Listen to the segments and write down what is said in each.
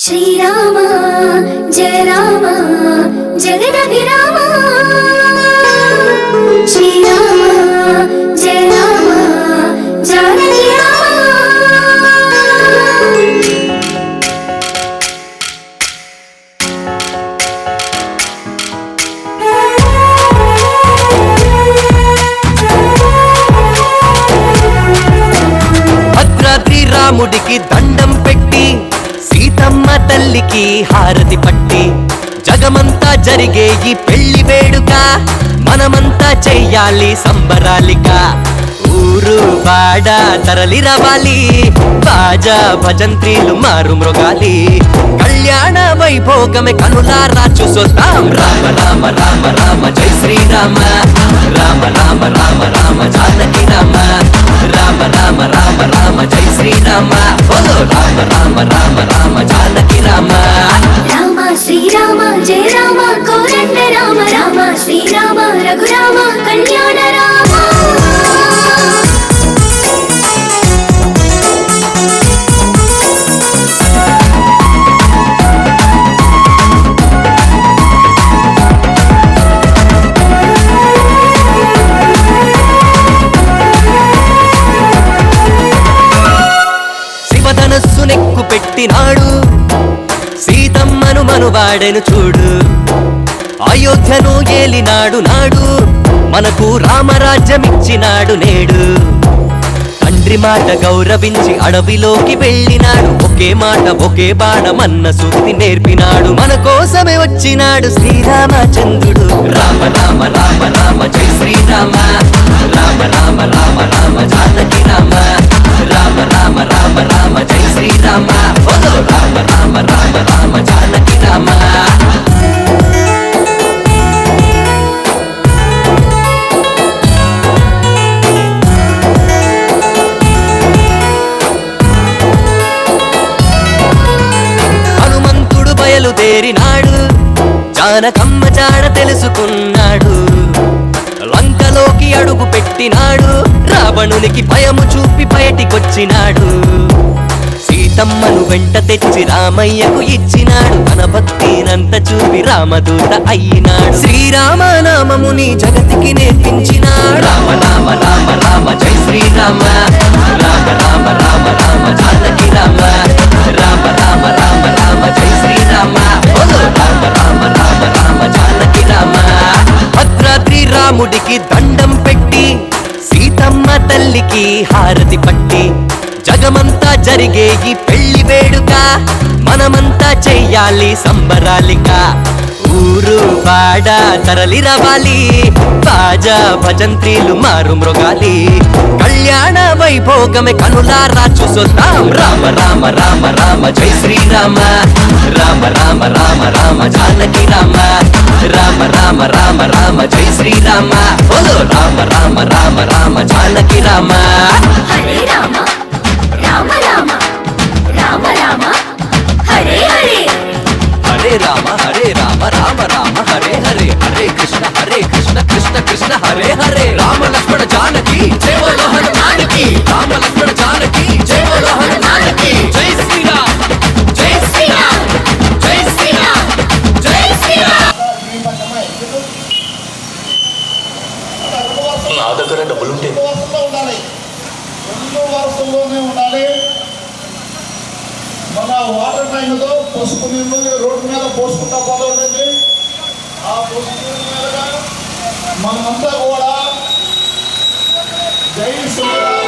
శ్రీరామ జయ రామ జగదభిరామ శ్రీరామ జయ రామ జానకి రామ భద్రాద్రి రాముడికి దండం పెట్టి సీతమ్మ తల్లికి హారతి పట్టి జగమంతా జరిగే ఈ పెళ్లి వేడుక మనమంతా చెయ్యాలి సంబరాలిగా ఊరు వాడ తరలి రావాలి బాజా భజంత్రీలు మారు మృగాలి కళ్యాణ వైభోగమే కనులారా చూసొద్దాం రామ రామ రామ రామ జై శ్రీరామ రామ రామ రామ రామ జానకి రామ రామ రామ రామ రామ జై శ్రీరామ బోలో రామ రామ రామ రామ జానకి రామ రామ శ్రీరామ జయ రామ కోదండ రామ రామ శ్రీరామ రఘురామ కళ్యాణ రామ శివధనస్సు నెక్కు పెట్టినాడు సీతమ్మను మనువాడెను చూడు అయోధ్యను ఏలినాడు నాడు మనకు రామరాజ్యమిచ్చినాడు నేడు తండ్రి మాట గౌరవించి అడవిలోకి వెళ్ళినాడు ఒకే మాట ఒకే బాణమన్న సూక్తి నేర్పినాడు మన కోసమే వచ్చినాడు శ్రీరామచంద్రుడు రామ రామ రామ రామ జై శ్రీరామ రామ రామ రామ రామ జానకి రామ రామ రామ రామ రామ జై శ్రీరామ బోలో రామ రామ రామ రామ జానకి రామ హనుమంతుడు బయలుదేరినాడు జానకమ్మ జాడ తెలుసుకున్నాడు లంకలోకి అడుగు పెట్టినాడు రావణునికి భయము చూపి బయటికొచ్చినాడు సీతమ్మను వెంట తెచ్చి రామయ్యకు ఇచ్చినాడు తన భక్తినంత చూపి రామదూత అయినాడు శ్రీరామనామముని జగతికి నేర్పించినాడు రామ రామ రామ రామ జై శ్రీరామ రామ రామ రామ రామ జానకి రామ రామ రామ రామ రామ జై శ్రీరామ బోలో రామ రామ రామ రామ జానకి రామ భద్రాద్రి రాముడికి దండం పెట్టి సీతమ్మ తల్లికి హారతి పట్టి జగమంతా జరిగే ఈ పెళ్లి వేడుక మనమంతా చెయ్యాలి సంబరాలిగా ఊరు వాడ తరలి రావాలి బాజా భజంత్రీలు మారు మృగాలి కళ్యాణ వైభోగమే కనులారా చూసొద్దాం రామ రామ రామ రామ జై శ్రీరామ రామ రామ రామ రామ జానకి రామ రామ రామ రామ రామ జై శ్రీరామ బోలో రామ రామ రామ రామ జానకి రామ హరే రామ రామ రామ రామ రామ హరే హరే హరే రామ రామ రామ హరే హరే హరే కృష్ణ కృష్ణ కృష్ణ హరే హరే రామ లక్ష్మణ జానకి జయ బోలో హనుమానికి రామ లక్ష్మణ జానకి జయ బోలో హనుమానికి జై శ్రీరామ్ జై శ్రీరామ్ జై శ్రీరామ్ జై శ్రీరామ్ నా దగ్గర డబ్బులుంటే రెండు వరుసల్లోనే ఉండాలి. మన వాటర్ ట్యాంక్తో పసుపు నీళ్ళు రోడ్డు మీద పోసుకుంటా పోతుంది. ఆ పసుపు నీళ్ళ మీదుగా మనమంతా కూడా జై శ్రీరామ్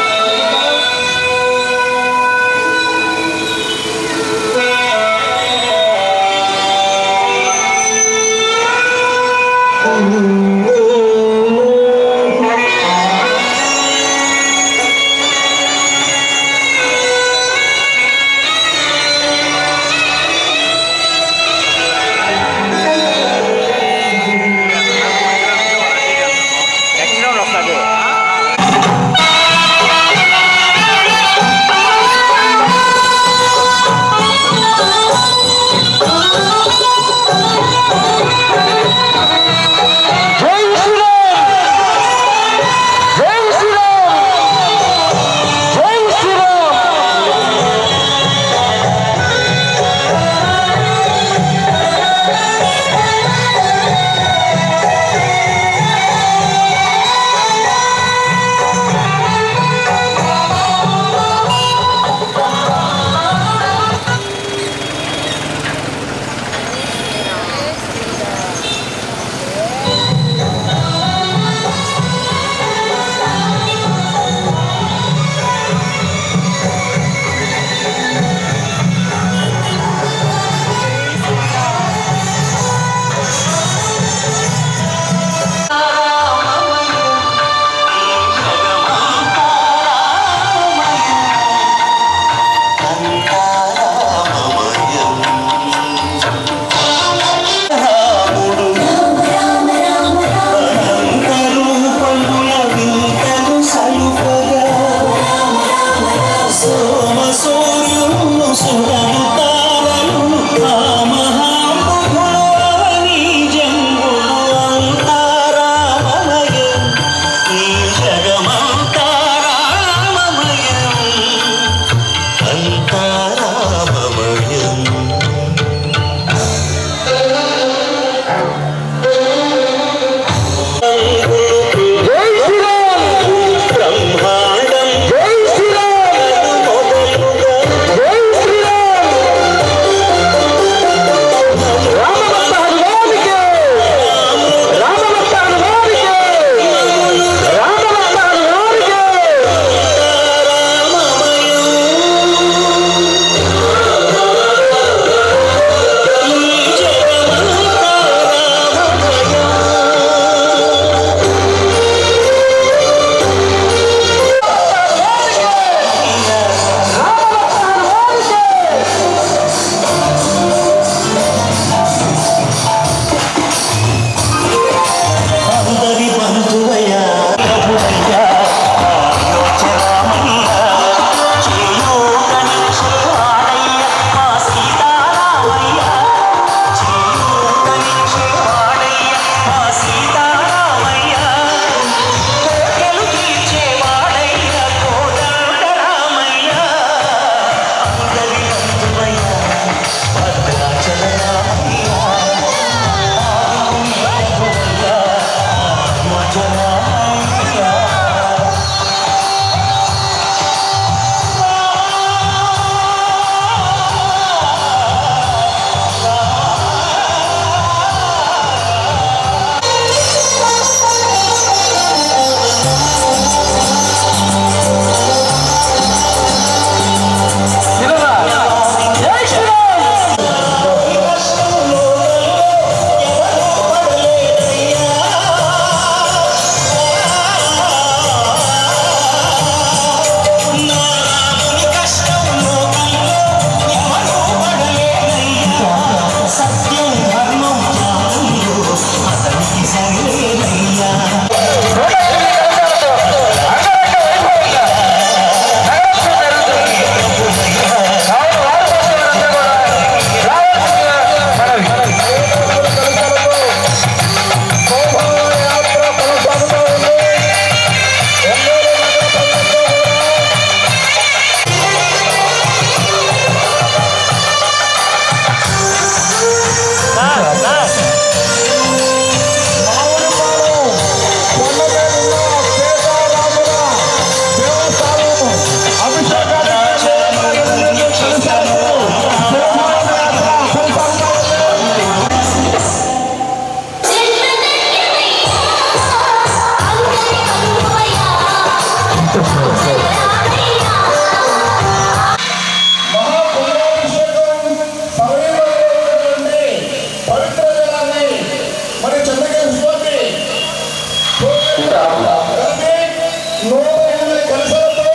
108 కలశాలతో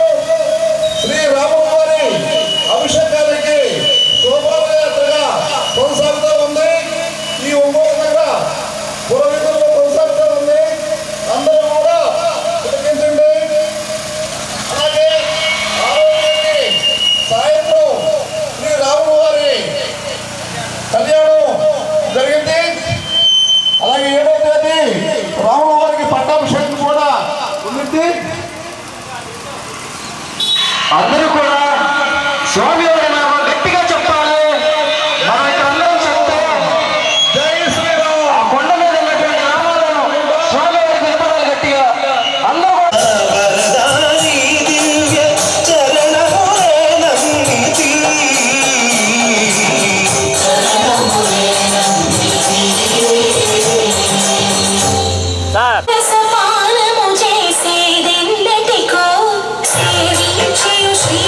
శ్రీ రాములవారి అభిషేకానికి శోభాయాత్రగా కొనసాగుతూ ఉంది. ఈ ఒంగోలు దగ్గర పురోహితుల్లో కొనసాగుతూ ఉంది. అందరూ కూడా తిలకించండి. అలాగే ఆరోగ్యాన్ని సాయంత్రం శ్రీ రాములవారి కళ్యాణం జరిగింది. అలాగే 7వ తేదీ రాముల వారికి పట్టాభిషేకం కూడా ఉంది. అందరూ కూడా స్వామి వారి నామం గట్టిగా చెప్పాలి. మనం ఇక్కడ అందరం చెప్తే జై శ్రీరామ్. ఆ కొండ మీద ఉన్నటువంటి నామాలను స్వామి వారికి చెప్పాలి గట్టిగా. అందరూ రసపానము చేసేదెందటికో సేవించు శ్రీ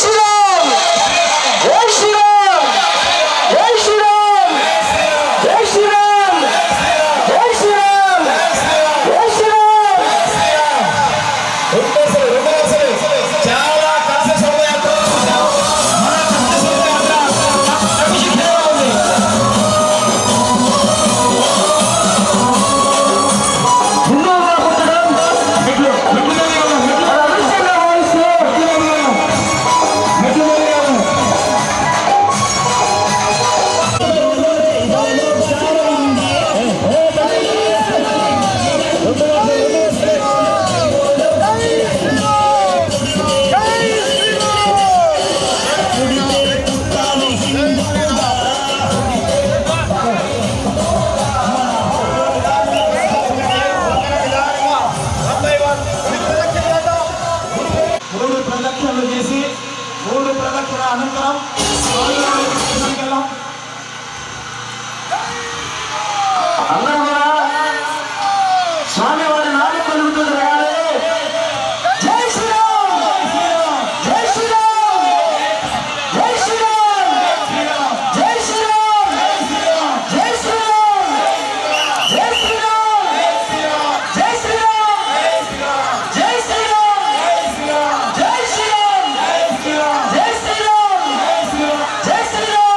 శ్రీరామ్ జై శ్రీరామ్ జై శ్రీరామ్ జై శ్రీరామ్ జై శ్రీరామ్ జై శ్రీరామ్. చాలా కష్ట శోభయాత్ర మన కష్ట శోభయాత్ర అభిషేకంగా ఉంది. హిందువుగా పుట్టడం మెట్లు అభిషేకంగా భావిస్తూ మెట్లు మూడు ప్రదక్షిణలు చేసి మూడు ప్రదక్షిణ అనంతరం అందరూ కూడా స్వామి వారి నాలుగు కలుగుతుంది రాగానే జై శ్రీరామ్ జై శ్రీరామ్ జై శ్రీరామ్ జై శ్రీరామ్ జై శ్రీరామ్ జై శ్రీరామ్ జై శ్రీరామ్ జై శ్రీరామ్ జై శ్రీరామ్ జై శ్రీరామ్ జై శ్రీరామ్.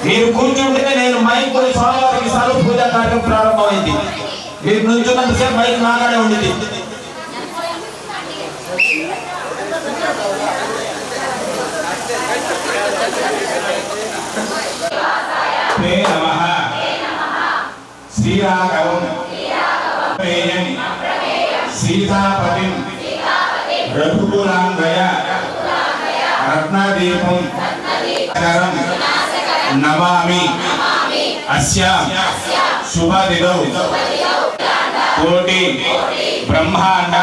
మీరు కూర్చుంటే నేను మైక్ స్వామివారికి సార్లు పూజా కార్యక్రమం ప్రారంభమైంది. మీరు నుంచున్నంతసేపు మైక్ నాగానే ఉండింది. శ్రీరాఘవం సీతాపతిం రఘుకులాంగయ రత్నదీపం నమామి అస్య శుభదినౌ కోటి బ్రహ్మాండ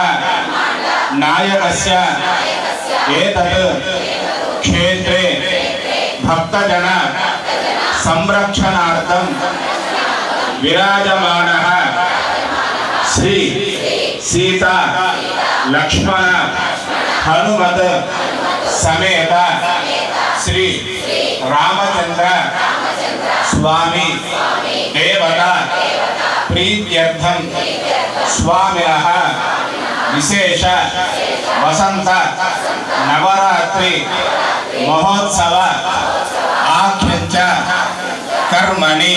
నాయకస్య ఏతత్ క్షేత్రే భక్తజన సంరక్షణార్థం విరాజమానః శ్రీ సీత లక్ష్మణ హనుమత్ సమేత శ్రీ రామచంద్ర స్వామి దేవత ప్రీత్యర్థం స్వామినః విశేష వసంత నవరాత్రి మహోత్సవ ఆఖ్యంచ కర్మణి.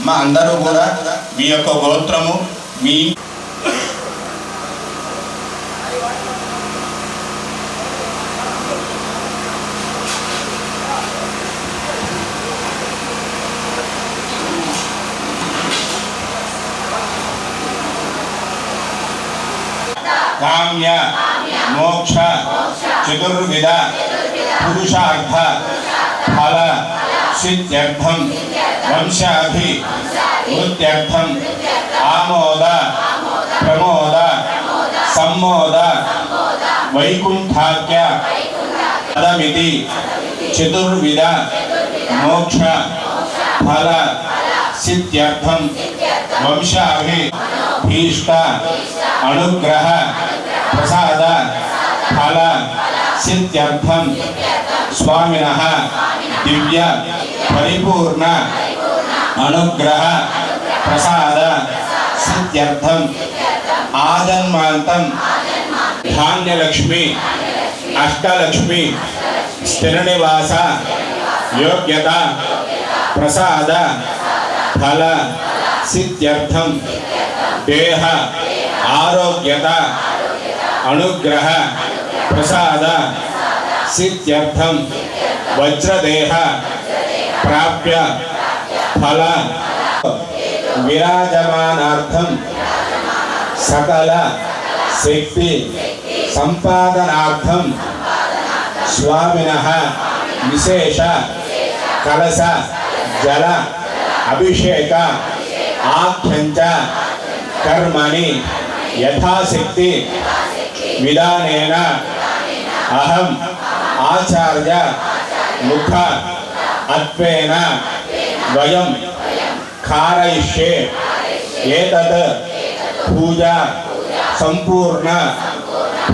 మా అందరూ కూడా మీ యొక్క గోత్రము మీ కామ్య మోక్ష చతుర్విధ పురుషార్థ ఫల సిద్ధ్యర్థం వంశాభి వృత్త్యర్థం ఆమోద ప్రమోద సమ్మోద వైకుంఠాఖ్య పదమితి చతుర్విధ మోక్ష ఫల సిద్ధ్యర్థం వంశాభి భీష్ట అనుగ్రహ ప్రసాద ఫల సిద్ధ్యర్థం స్వామినః దివ్య పరిపూర్ణ అనుగ్రహ ప్రసాద సిద్ధ్యర్థం ఆజన్మాంతం ధాన్యలక్ష్మి అష్టలక్ష్మి స్థిర నివాస యోగ్యత ప్రసాద ఫల సిద్ధ్యర్థం దేహ ఆరోగ్యత అనుగ్రహ ప్రసాద సిద్ధ్యర్థం వజ్రదేహ ప్రాప్య ఫల విరాజమానార్థం సకల శక్తి సంపాదనార్థం స్వామినః విశేష కలశ జల అభిషేక ఆఖ్యంచ కర్మణి యథాశక్తి విధానేన అహం ఆచార్య ముఖ అత్వేన వయం కారయిష్యే ఏతత్ పూజా సంపూర్ణ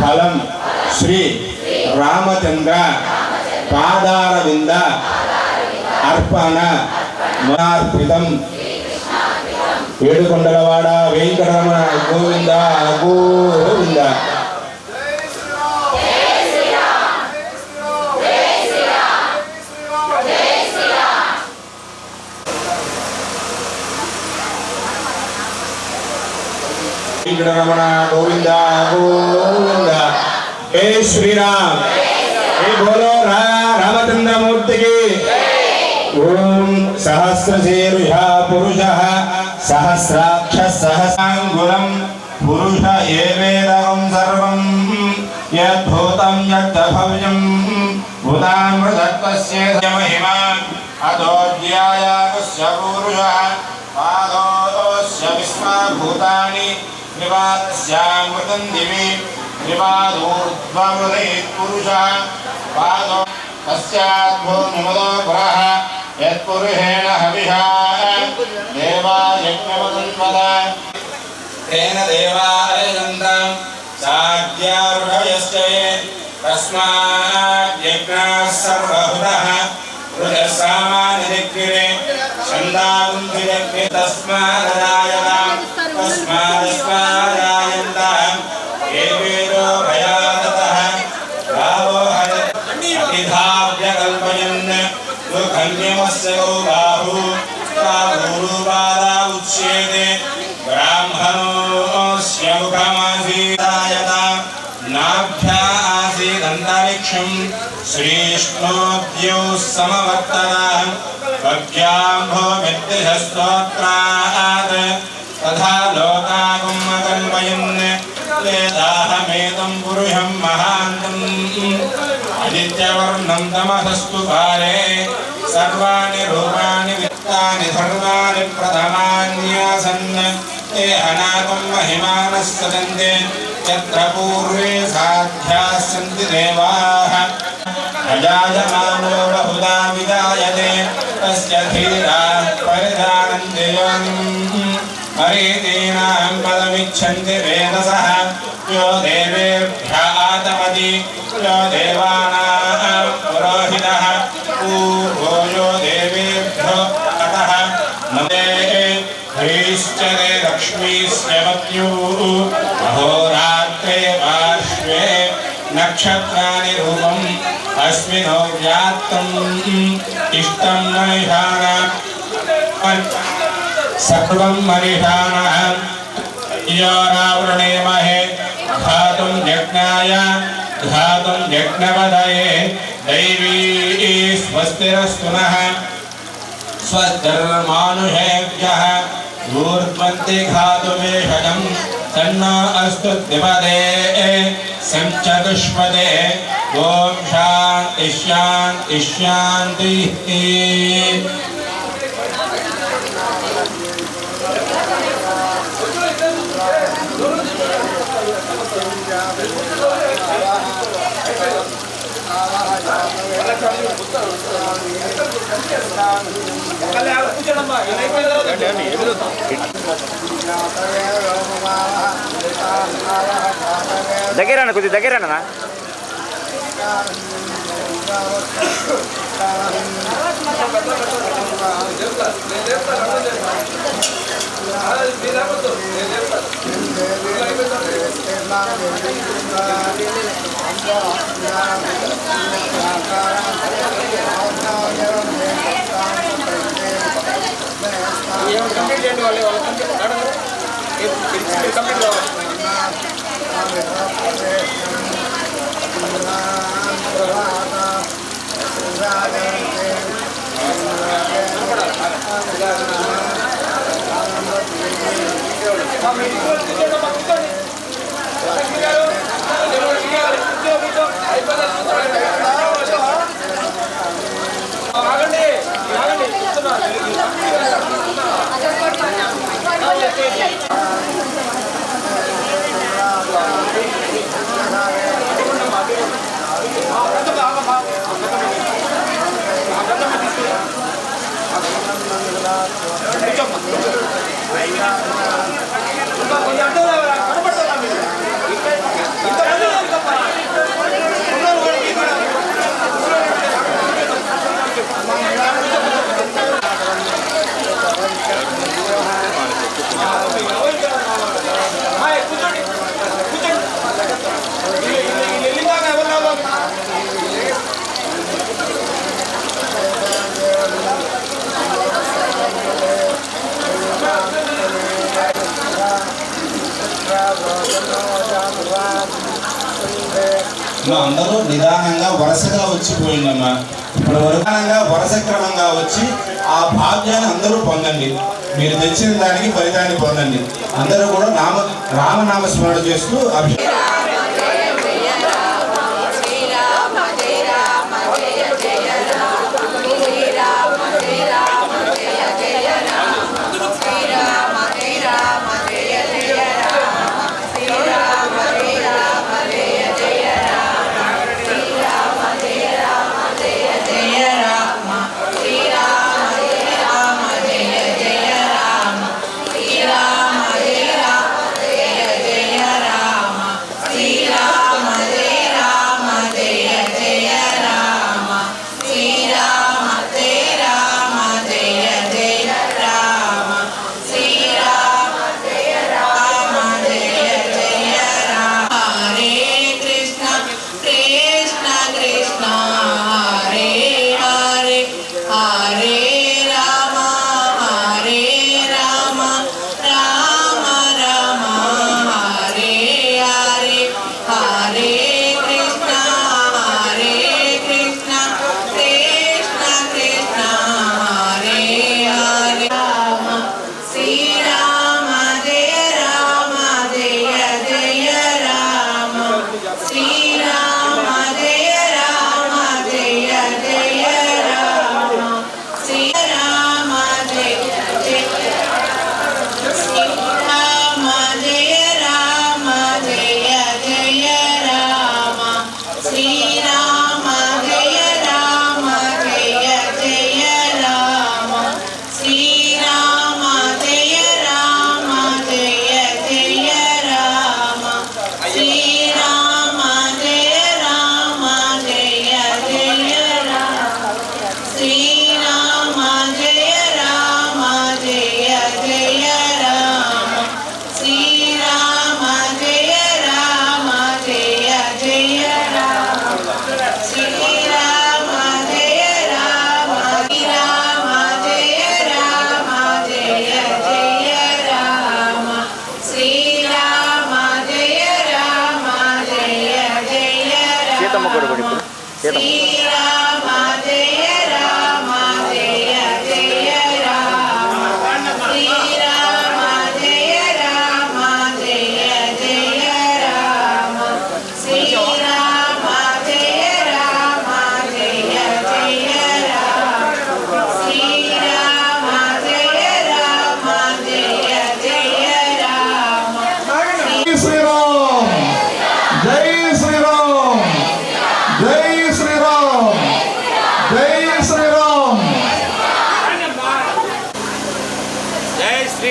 ఫలం శ్రీ రామచంద్ర పాదారవింద అర్పణ మనార్పితం. ఏడుకొండలవాడ వెంకటరమణ గోవింద గోవింద. వెంకటరమణ గోవింద గోవింద. ఏ శ్రీరామ్ ఏ బోలో రామచంద్రమూర్తికి. ఓం సహస్రశీర్ష పురుషః సహస్రాక్ష సహసాంగులం పురుష ఏవేదం సర్వం యద్భూతం యద్భవ్యం భూతామృతత్వస్య మహిమా అతోऽధ్యాయాగస్య పురుషः పాదోస్య విశ్వభూతాని నివాస్యామృతం దివి నివాదోర్ధ్వమృతేత్ పురుషः పాదో తస్యాద్భూమిమదో పురః యత్పురుషేణ హవిషా దేవాయజ్ఞమతన్వద తేన దేవాయజంతం సాధ్యార్హయశ్చ తస్మాద్యజ్ఞాః సర్వహుతః రుజసామానిదిగ్నిరే ఛందాగుంధిరగ్ని తస్మాదరాయతాం తస్మాదస్మాదాయంతాం ఏవేదో భయాదతః రావో హరిధావ్యకల్పయన్ దుఃఖన్యమస్య బాహు బాహురూపాదా ఉచ్యేతే బ్రాహ్మణోస్య ముఖమాసీదాయతాం నాభ్యా ఆసీదంతరిక్షం శ్రీష్ణోద్యౌ సమవర్తతాం భక్త్యాంభో మిత్తిహస్తోత్రాత్ తథా లోకాగుమ్మకల్పయన్ వేదాహమేతం పురుషం మహాంతం ఆదిత్యవర్ణం తమసస్తు పారే సర్వాణి రూపాణి విత్తాని సర్వాణి ప్రథమాన్యాసన్ ते अनागम महिमानः सदन्ते यत्र पूर्वे साध्याः सन्ति देवाः अजायमानो बहुधा विजायते तस्य धीरा परिधानन्त्ययम् हरितीनां पदमिच्छन्ति वेदसः यो देवेभ्यः आतपति यो देवानां पुरोहितः पूर्वो यो देवेभ्यो अतः नमे हरीश्चरे लक्ष्मीस्य पत्युः अहोरात्रे पार्श्वे नक्षत्राणि रूपम् अस्मिनो व्यात्तम् इष्टं महिषाणां सर्वं महिषाणः योरावृणेमहे घातुं यज्ञपदये दैवी स्वस्तिरस्तु नः स्वस्तिर्मानुषेभ्यः ऊर्ध्वन्ति घातुमेषजम् तन्नो अस्तु द्विपदे संचतुष्पदे ॐ शान्ति शान्ति शान्तिः। దగ్గరన్నా కొద్దిగా దగ్గరన్నా అందరూ నిదానంగా వరుసగా వచ్చిపోయిందమ్మా. ఇప్పుడు వరుస క్రమంగా వచ్చి ఆ భాగ్యాన్ని అందరూ పొందండి. మీరు తెచ్చిన దానికి ఫలితాన్ని పొందండి. అందరూ కూడా రామనామ స్మరణ చేస్తూ శ్రీ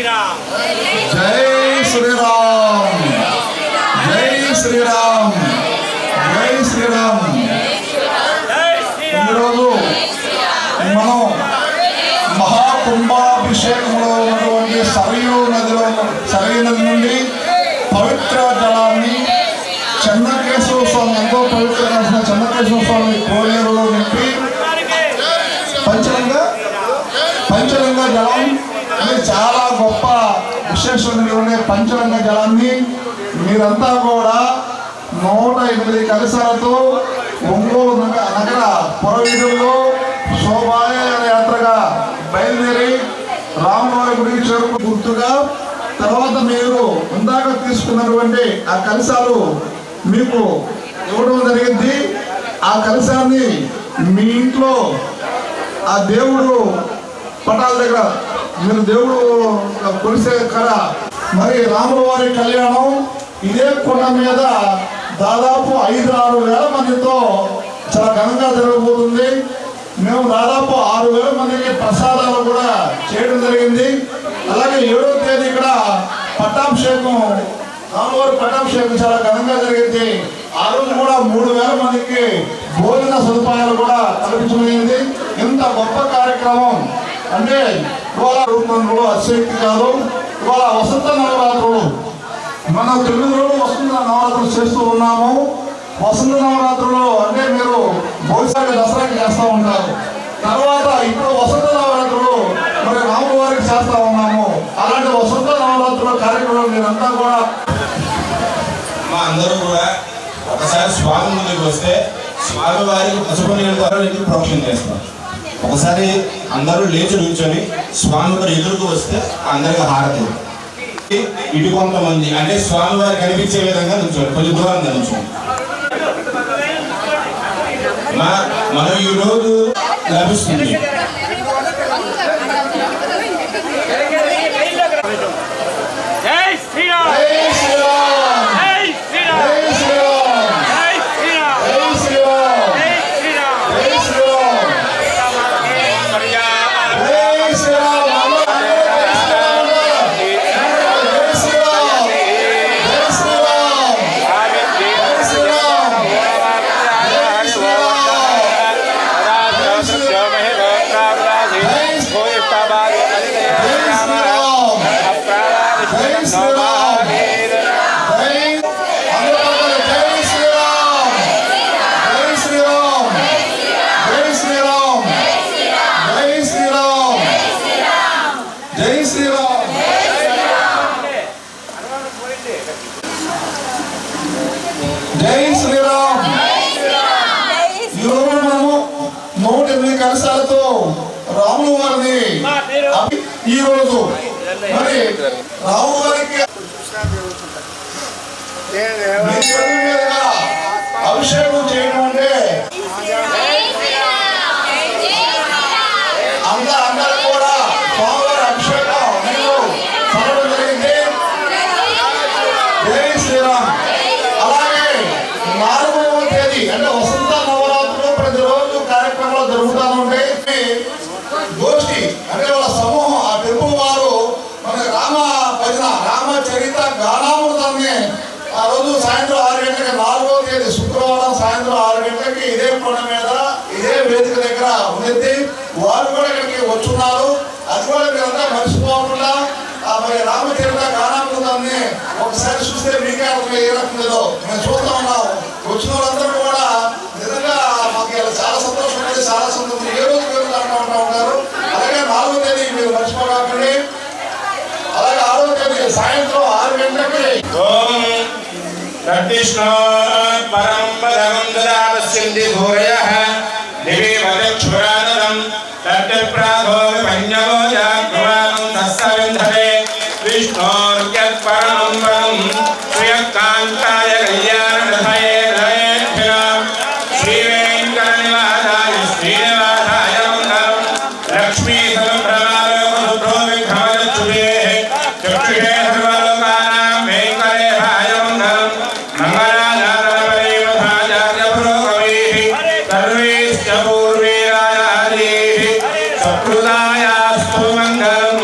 శ్రీరామ్ జై శ్రీరామ్ జై శ్రీరామ్ జై శ్రీరామ్. ఈరోజు మనం మహాకుంభాభిషేకంలో ఉన్నటువంటి సరయూ నది నుండి పవిత్ర జలాన్ని చెన్నకేశవ స్వామి, ఎంతో పవిత్రమైన చెన్నకేశవ స్వామి కోనేరులో నింపి పంచలింగ జలం అనేది చాలా గొప్ప విశేషమైన పంచలింగ జలాన్ని మీరంతా కూడా 108 కలశాలతో ఒంగోలు నగర పురవీధుల్లో శోభాయాత్రగా బయలుదేరి రాములవారి గుడికి చేరుకు గుర్తుగా తర్వాత మీరు ఇందాక తీసుకున్నటువంటి ఆ కలశాలు మీకు ఇవ్వడం జరిగింది. ఆ కలశాన్ని మీ ఇంట్లో ఆ దేవుడు పటాల దగ్గర మీరు దేవుడు కొలిసే కడ మరి రాముల వారి కళ్యాణం ఇదే కొండ మీద దాదాపు 5-6 వేల మందితో చాలా ఘనంగా జరగబోతుంది. మేము దాదాపు 6,000 మందికి ప్రసాదాలు కూడా చేయడం జరిగింది. అలాగే 7వ తేదీ ఇక్కడ పట్టాభిషేకం, రాములవారి పట్టాభిషేకం చాలా ఘనంగా జరిగింది. ఆ రోజు కూడా 3,000 మందికి భోజన సదుపాయాలు కూడా కల్పించబడింది. ఇంత గొప్ప కార్యక్రమం అంటే ఇవాళ రూపంలో అతిశక్తి కాదు. ఇవాళ వసంత నవరాత్రులు, మనం 9 రోజులు వసంత నవరాత్రులు చేస్తూ ఉన్నాము. వసంత నవరాత్రులు అంటే మీరు భవిష్యత్ దసరాకి చేస్తూ ఉంటారు. తర్వాత ఇప్పుడు వసంత నవరాత్రులు మరి రాముల వారికి చేస్తూ ఉన్నాము. అలాంటి వసంత నవరాత్రుల కార్యక్రమం మీరంతా కూడా మా అందరూ కూడా ఒకసారి స్వామి ముందుకు వస్తే స్వామి వారికి పసుపు నీళ్ళ ద్వారా ప్రోక్షణ చేస్తాం. ఒకసారి అందరూ లేచి నిల్చొని స్వామి వారి ఎదురుకు వస్తే అందరికి హారతి. ఇటు కొంతమంది అంటే స్వామి వారు కనిపించే విధంగా నిల్చోండి, కొంచెం దూరంగా నిల్చోండి. మనం ఈ రోజు లభిస్తుంది. జై శ్రీరామ్ జై శ్రీరామ్ జై శ్రీరామ్ జై శ్రీరామ్ జై శ్రీరామ్ జై శ్రీరామ్ జై శ్రీరామ్ జై శ్రీరామ్ జై శ్రీరామ్ జై శ్రీరామ్. ఈరోజు మనము 108 కలశాలతో రాముల వారిని ఈరోజు మరి రాముల వారికి అభిషేకం చేయడం అంటే అందరూ కూడా స్వామివారి అభిషేకం నేను చదవడం జరిగింది. జై శ్రీరామ్. అలాగే 4వ తేదీ అంటే వసంత నవరాత్రులు ప్రతిరోజు కార్యక్రమాలు జరుగుతూ ఉంటాయి. గోష్ఠి అంటే వాళ్ళ సమూహం ఆ టెంపుల్ వారు మన రామ భజన రామచరిత గానామృతాన్ని ఆ రోజు సాయంత్రం 6 గంటలకి 4వ తేదీ శుక్రవారం సాయంత్రం 6 గంటలకి ఇదే కొండ మీద ఇదే వేదిక దగ్గర ఉంది. వారు కూడా ఇక్కడికి వచ్చున్నారు. అది కూడా మీరంతా మర్చిపోకుండా మరి రామచరిత గానామృతాన్ని ఒకసారి చూస్తే మీకే అర్థం ఏ రకం లేదో మేము చూస్తూ ఉన్నాం. వచ్చిన వాళ్ళందరూ కూడా నిజంగా మాకు చాలా సంతోషం ఉంది, చాలా సంతోషం. ఏ రోజు పేరు అంటూ ఉంటారు. అలాగే 4వ తేదీ మీరు మర్చిపోకండి. అలాగే 6వ తేదీ సాయంత్రం 6 గంటలకి పరం పదం దదాస్యంది భూరయః దివి వదక్షురానరం తత్ప్రాభో విపඤ్ఞవో యాగ్రవాణం తస్సవింధతే విష్ణోర్యత్పరమం పరం శ్రియకాంతాయ కళ్యాణరథయే రయేభ్యః శ్రీవేంకటనివాసాయ శ్రీనివాసాయ మంగళం లక్ష్మీ సమప్రభావో విఘ్నవచ్చుదే చక్షుషే సర్వలోకానాం వెంకటేశాయ మంగళం మంగళాచార్య పురోగమేః సర్వేశ్చ పూర్వీరాయాదీః సకృదాయాస్తు మంగళం.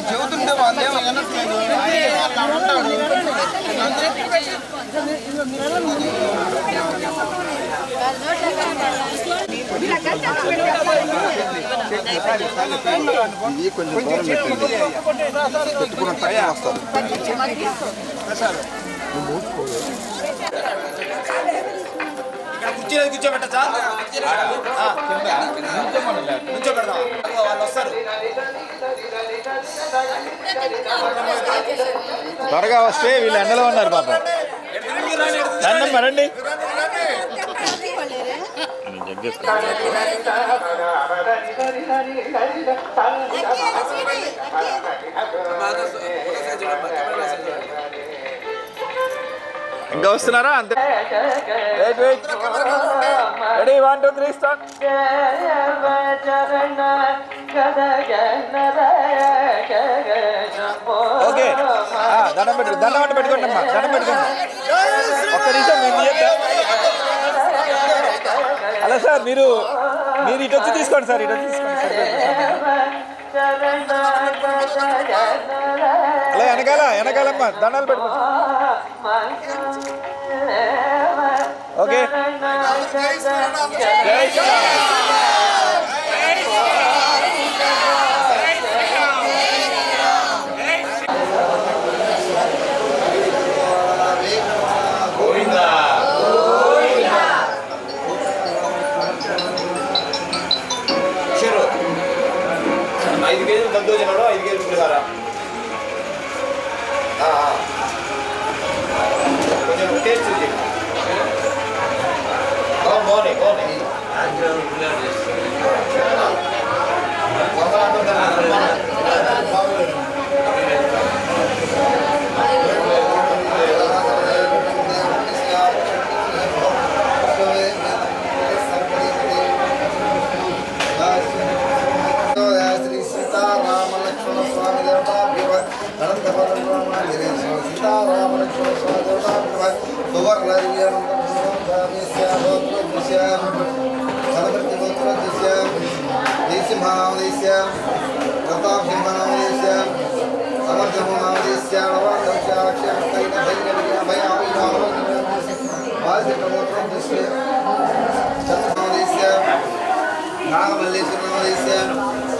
చెబుతుంటే వాళ్ళేమో ఇది కొంచెం దూరం పెట్టండి, పెట్టుకున్న టైం వస్తారు. కూర్చోబెట్టచ్చా? కూర్చోబెడదాం, వాళ్ళు వస్తారు. త్వరగా వస్తే వీళ్ళు ఎండలో ఉన్నారు పాప. దండం మరండి. ఇంకా వస్తున్నారా? అంతే. Ready 1 2 3 start. ఓకే, దండం పెట్టుకోండి, దండం అంటే పెట్టుకోండి అమ్మా, దండం పెట్టుకోండి. ఒక్క నిమిషం మేము అలా సార్, మీరు ఇటు వచ్చి తీసుకోండి సార్, ఇటు వచ్చి తీసుకోండి అలా వెనకాలమ్మా దండాలు పెట్టుకోండి. ఓకే, జై దద్దోజనాలు 5 కేజీలు పులిహార, కొంచెం టేస్ట్ చూసి బాగున్నాయి.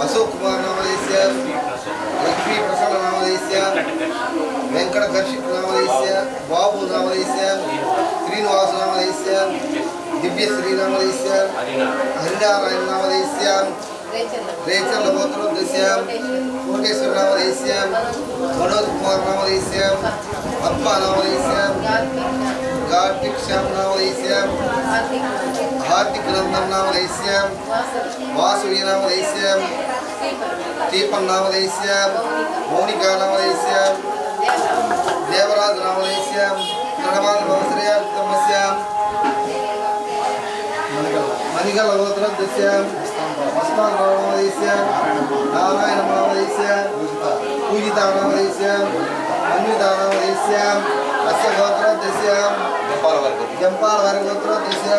अशोक कुमार नामदेश्य, लक्ष्मी प्रसन्न नामदेश्य, वेंकट कर्षिक नामदेश्य, बाबू नामदेश्य, श्रीनिवास नामदेश्य, दिव्य श्री नामदेश्य, हरिनारायण नामदेश्य, रेचल गोत्रोद्देश्य, कोटेश्वर नामदेश्य, मनोज कुमार नामदेश्य, अप्पा नामदेश्य, कार्तिक श्याम नामदेश्य, हार्दिक नंदन नामदेश्य, वासुवी नामदेश्य, स्टीफन नामदेश्य, मोनिका नामदेश्य, देवराज नामदेश्य, गणमाल भवश्रेय तमस्य, मणिगल गोत्रोद्देश्य, अस्मान नामदेश्य, नारायण नामदेश्य, पूजिता नामदेश्य, अन्विता नामदेश्य, अस्य गोत्रोद्देश्य, जंपाल वर्ग गोत्रोद्देश्य,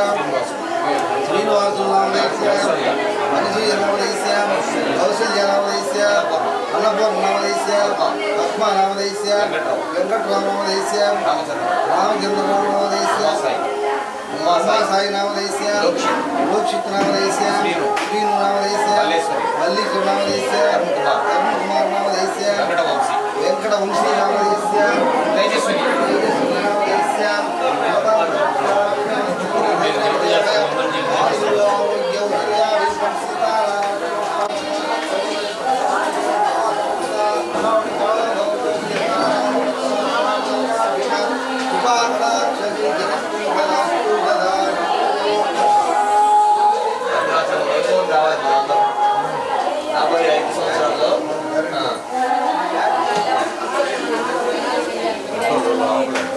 श्रीनिवास नामदेश्य, मनसूय नामदेश्य, कौशल्य नामदेश्य, अन्नपूर्ण नामदेश्य, अस्मा नामदेश्य, वेंकटराम नामदेश्य, रामचंद्र नामदेश्य, साई नामदेश्य, लोकशित नामदेश्य, श्रीनु नामदेश्य, मल्लिक नामदेश्य, अरुण कुमार नामदेश्य, वेंकट वंशी नामदेश्य, तेजस्वी नामदेश्य, సంవత్సరాల్లో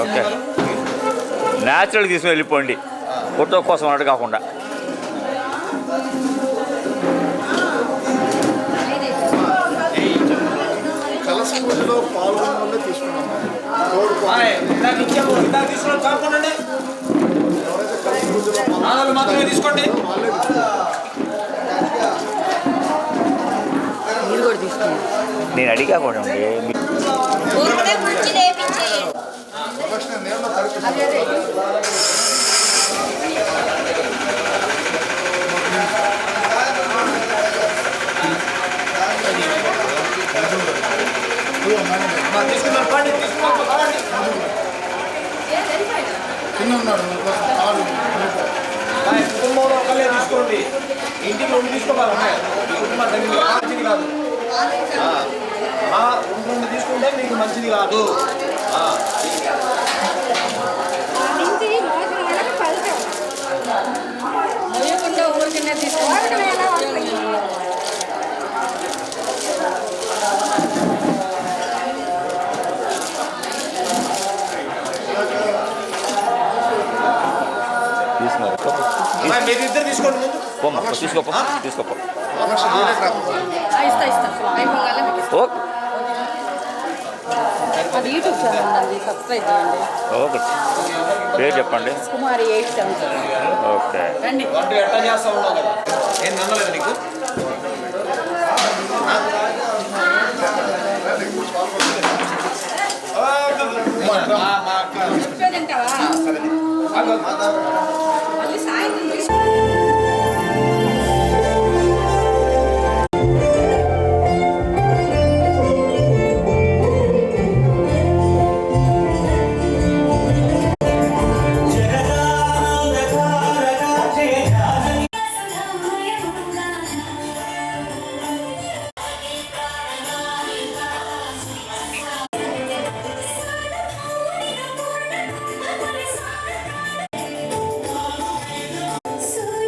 ఓకే, న్యాచురల్ తీసుకుని వెళ్ళిపోండి, ఫోటో కోసం అన్నట్టు కాకుండా. కలశ పూజలో పాల్గొనడం వల్ల తీసుకున్నాం. తీసుకోండి. నేను అడిగా కూడా కుటుంబంలో ఒకళ్ళే తీసుకోండి, ఇంటికి రెండు తీసుకోవాలి. కుటుంబం మంచిది కాదు, రెండు తీసుకుంటే మీకు మంచిది కాదు. మీరు ఇద్దరు తీసుకోండి ముందు. తీసుకోపో తీసుకోపో. ఓకే అది యూట్యూబ్ ఛానల్ అండి, సబ్స్క్రైబ్ చేయండి. ఓకే, పేరు చెప్పండి. కుమారి 877. ఓకే, రండి. వంట ఎట్లా చేస్తా ఉన్నావు కదా, నేను నమ్మలేదు నీకు. చెప్పేదంటావా? మళ్ళీ సాయంత్రం తీసుకో. సూర్య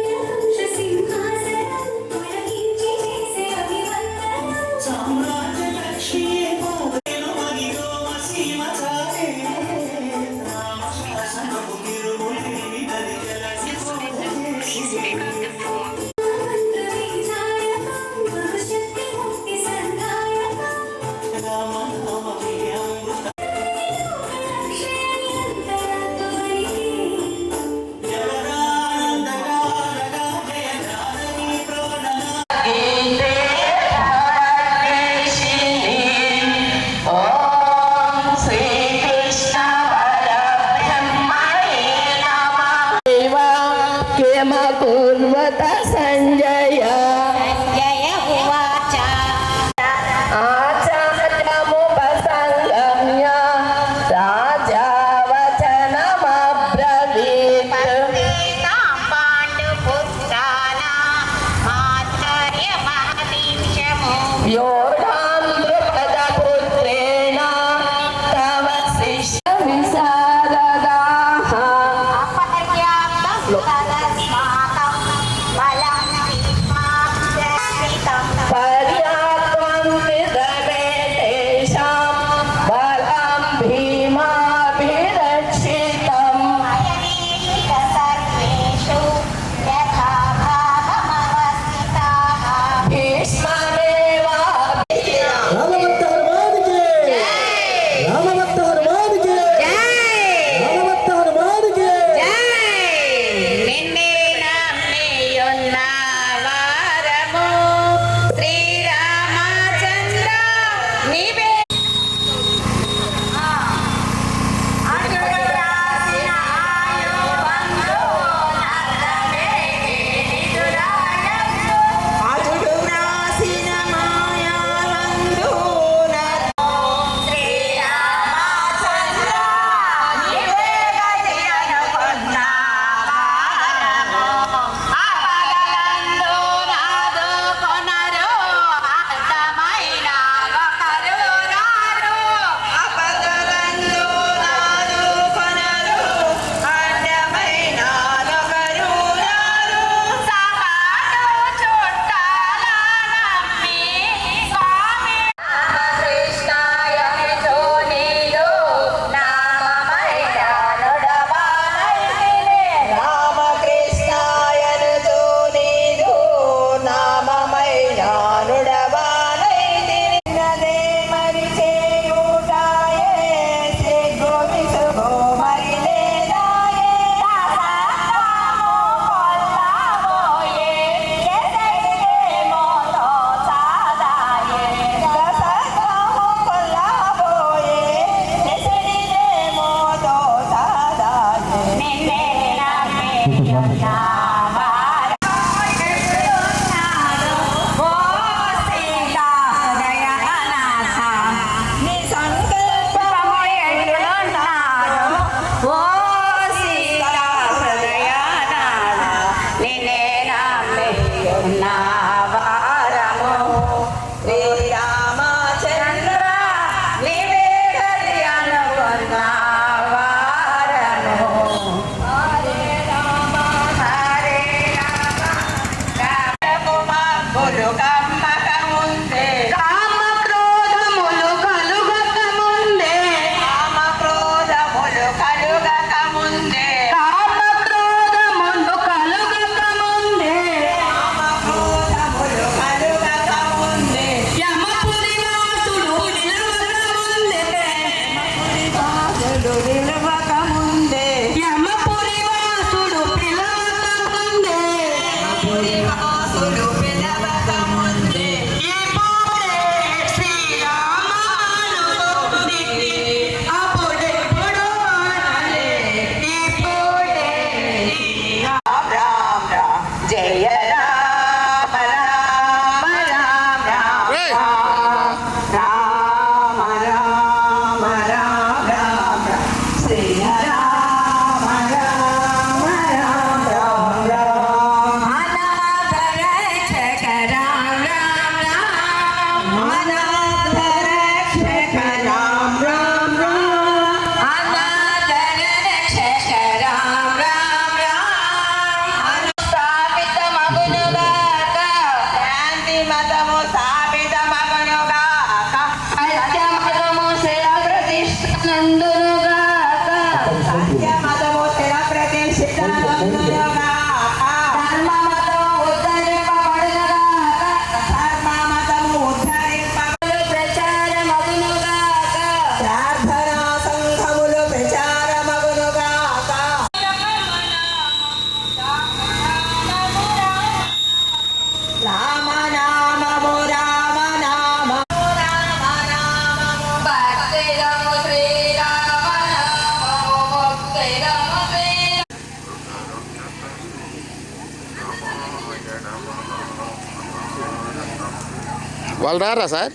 వాళ్ళు రారా సార్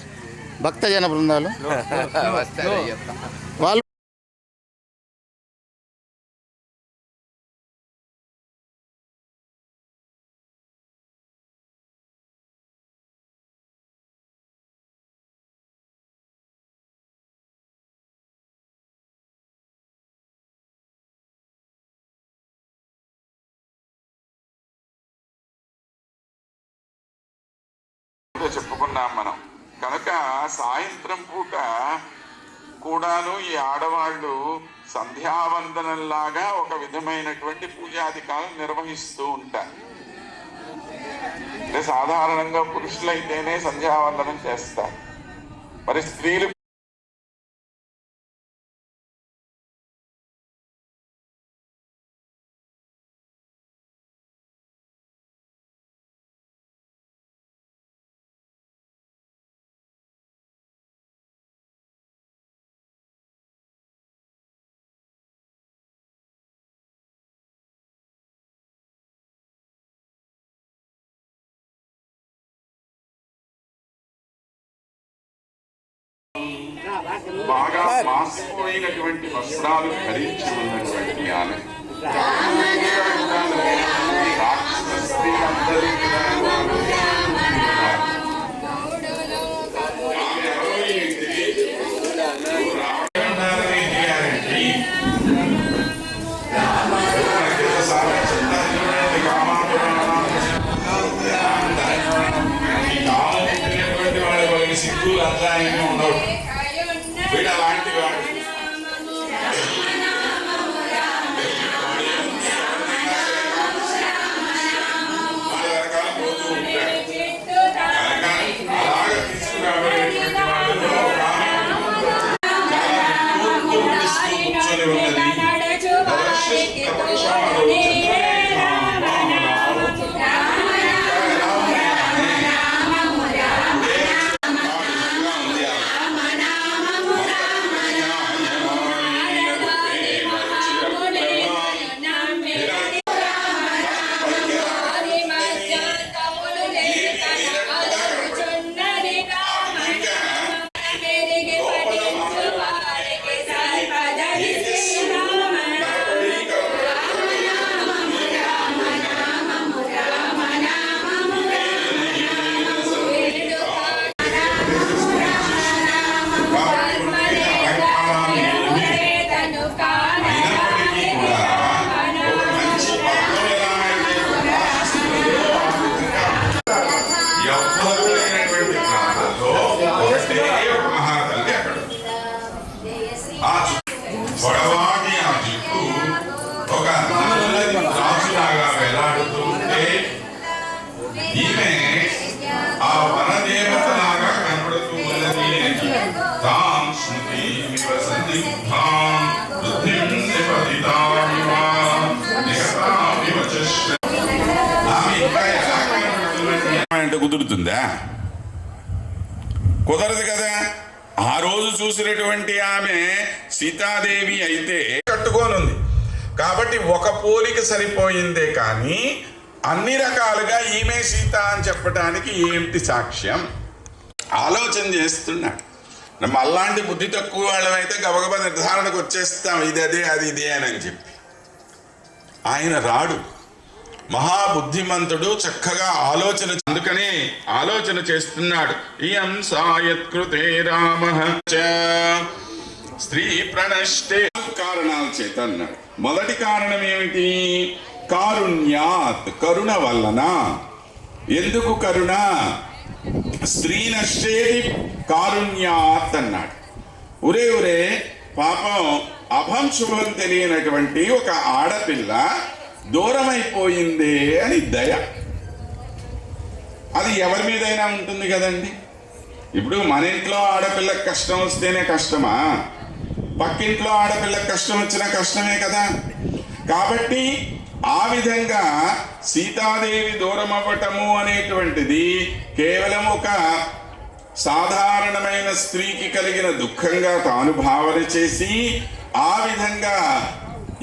భక్తజన బృందాలు వాళ్ళు చెప్పుకున్నాం మనం కనుక సాయంత్రం పూట కూడాను ఈ ఆడవాళ్ళు సంధ్యావందనంలాగా ఒక విధమైనటువంటి పూజాధికాలు నిర్వహిస్తూ ఉంటారు. అంటే సాధారణంగా పురుషులైతేనే సంధ్యావందనం చేస్తారు, మరి స్త్రీలు బాగా మాసిపోయినటువంటి వస్త్రాలు ధరించి ఉన్నటువంటి ఆమె రాక్షస స్త్రీలందరూ సిగ్గులు అంతా ఉండవు. వీడు అలాంటి వాడు రకాల పోతూ ఉంటాడు. అలాగా తీసుకురాబడేటువంటి వాళ్ళలో కూర్చొని ఉన్నది పొడవాటి ఆ జుట్టు ఒక నల్లటి రాజులాగా వేలాడుతూ ఉంటే ఈమె ఆ వనదేవతలాగా కనబడుతూ ఉన్నది. తాం స్మృతి సందిగ్ధాం బుద్ధిం నిపతితామివ నిహతామివ చ. ఆమె ఇంకా ఎలా కనబడుతున్నది అంటే కుదురుతుందా? కుదరదు కదా. ఆ రోజు చూసినటువంటి ఆమె సీతాదేవి అయితే కట్టుకోనుంది కాబట్టి ఒక పోలిక సరిపోయిందే కానీ అన్ని రకాలుగా ఈమె సీత అని చెప్పడానికి ఏమిటి సాక్ష్యం? ఆలోచన చేస్తున్నాడు. మళ్ళాంటి బుద్ధి తక్కువ వాళ్ళమైతే గబగబా నిర్ధారణకు వచ్చేస్తాం ఇది అదే అది ఇదే అని చెప్పి. ఆయన రాడు, మహాబుద్ధిమంతుడు, చక్కగా ఆలోచన, అందుకనే ఆలోచన చేస్తున్నాడు. ఇయం సాయత్కృతే రామః చ స్త్రీ ప్రణష్టే. కారణాల చేత అన్నాడు. మొదటి కారణం ఏమిటి? కారుణ్యాత్, కరుణ వలన. ఎందుకు కరుణ? స్త్రీ నష్టేది కారుణ్యాత్ అన్నాడు. ఒరే పాపం అభం శుభం తెలియనటువంటి ఒక ఆడపిల్ల దూరమైపోయిందే అని దయ. అది ఎవరి మీదైనా ఉంటుంది కదండి. ఇప్పుడు మన ఇంట్లో ఆడపిల్లకి కష్టం వస్తేనే కష్టమా? పక్కింట్లో ఆడపిల్లకి కష్టం వచ్చినా కష్టమే కదా. కాబట్టి ఆ విధంగా సీతాదేవి దూరం అవ్వటము అనేటువంటిది కేవలం ఒక సాధారణమైన స్త్రీకి కలిగిన దుఃఖంగా తాను భావన చేసి ఆ విధంగా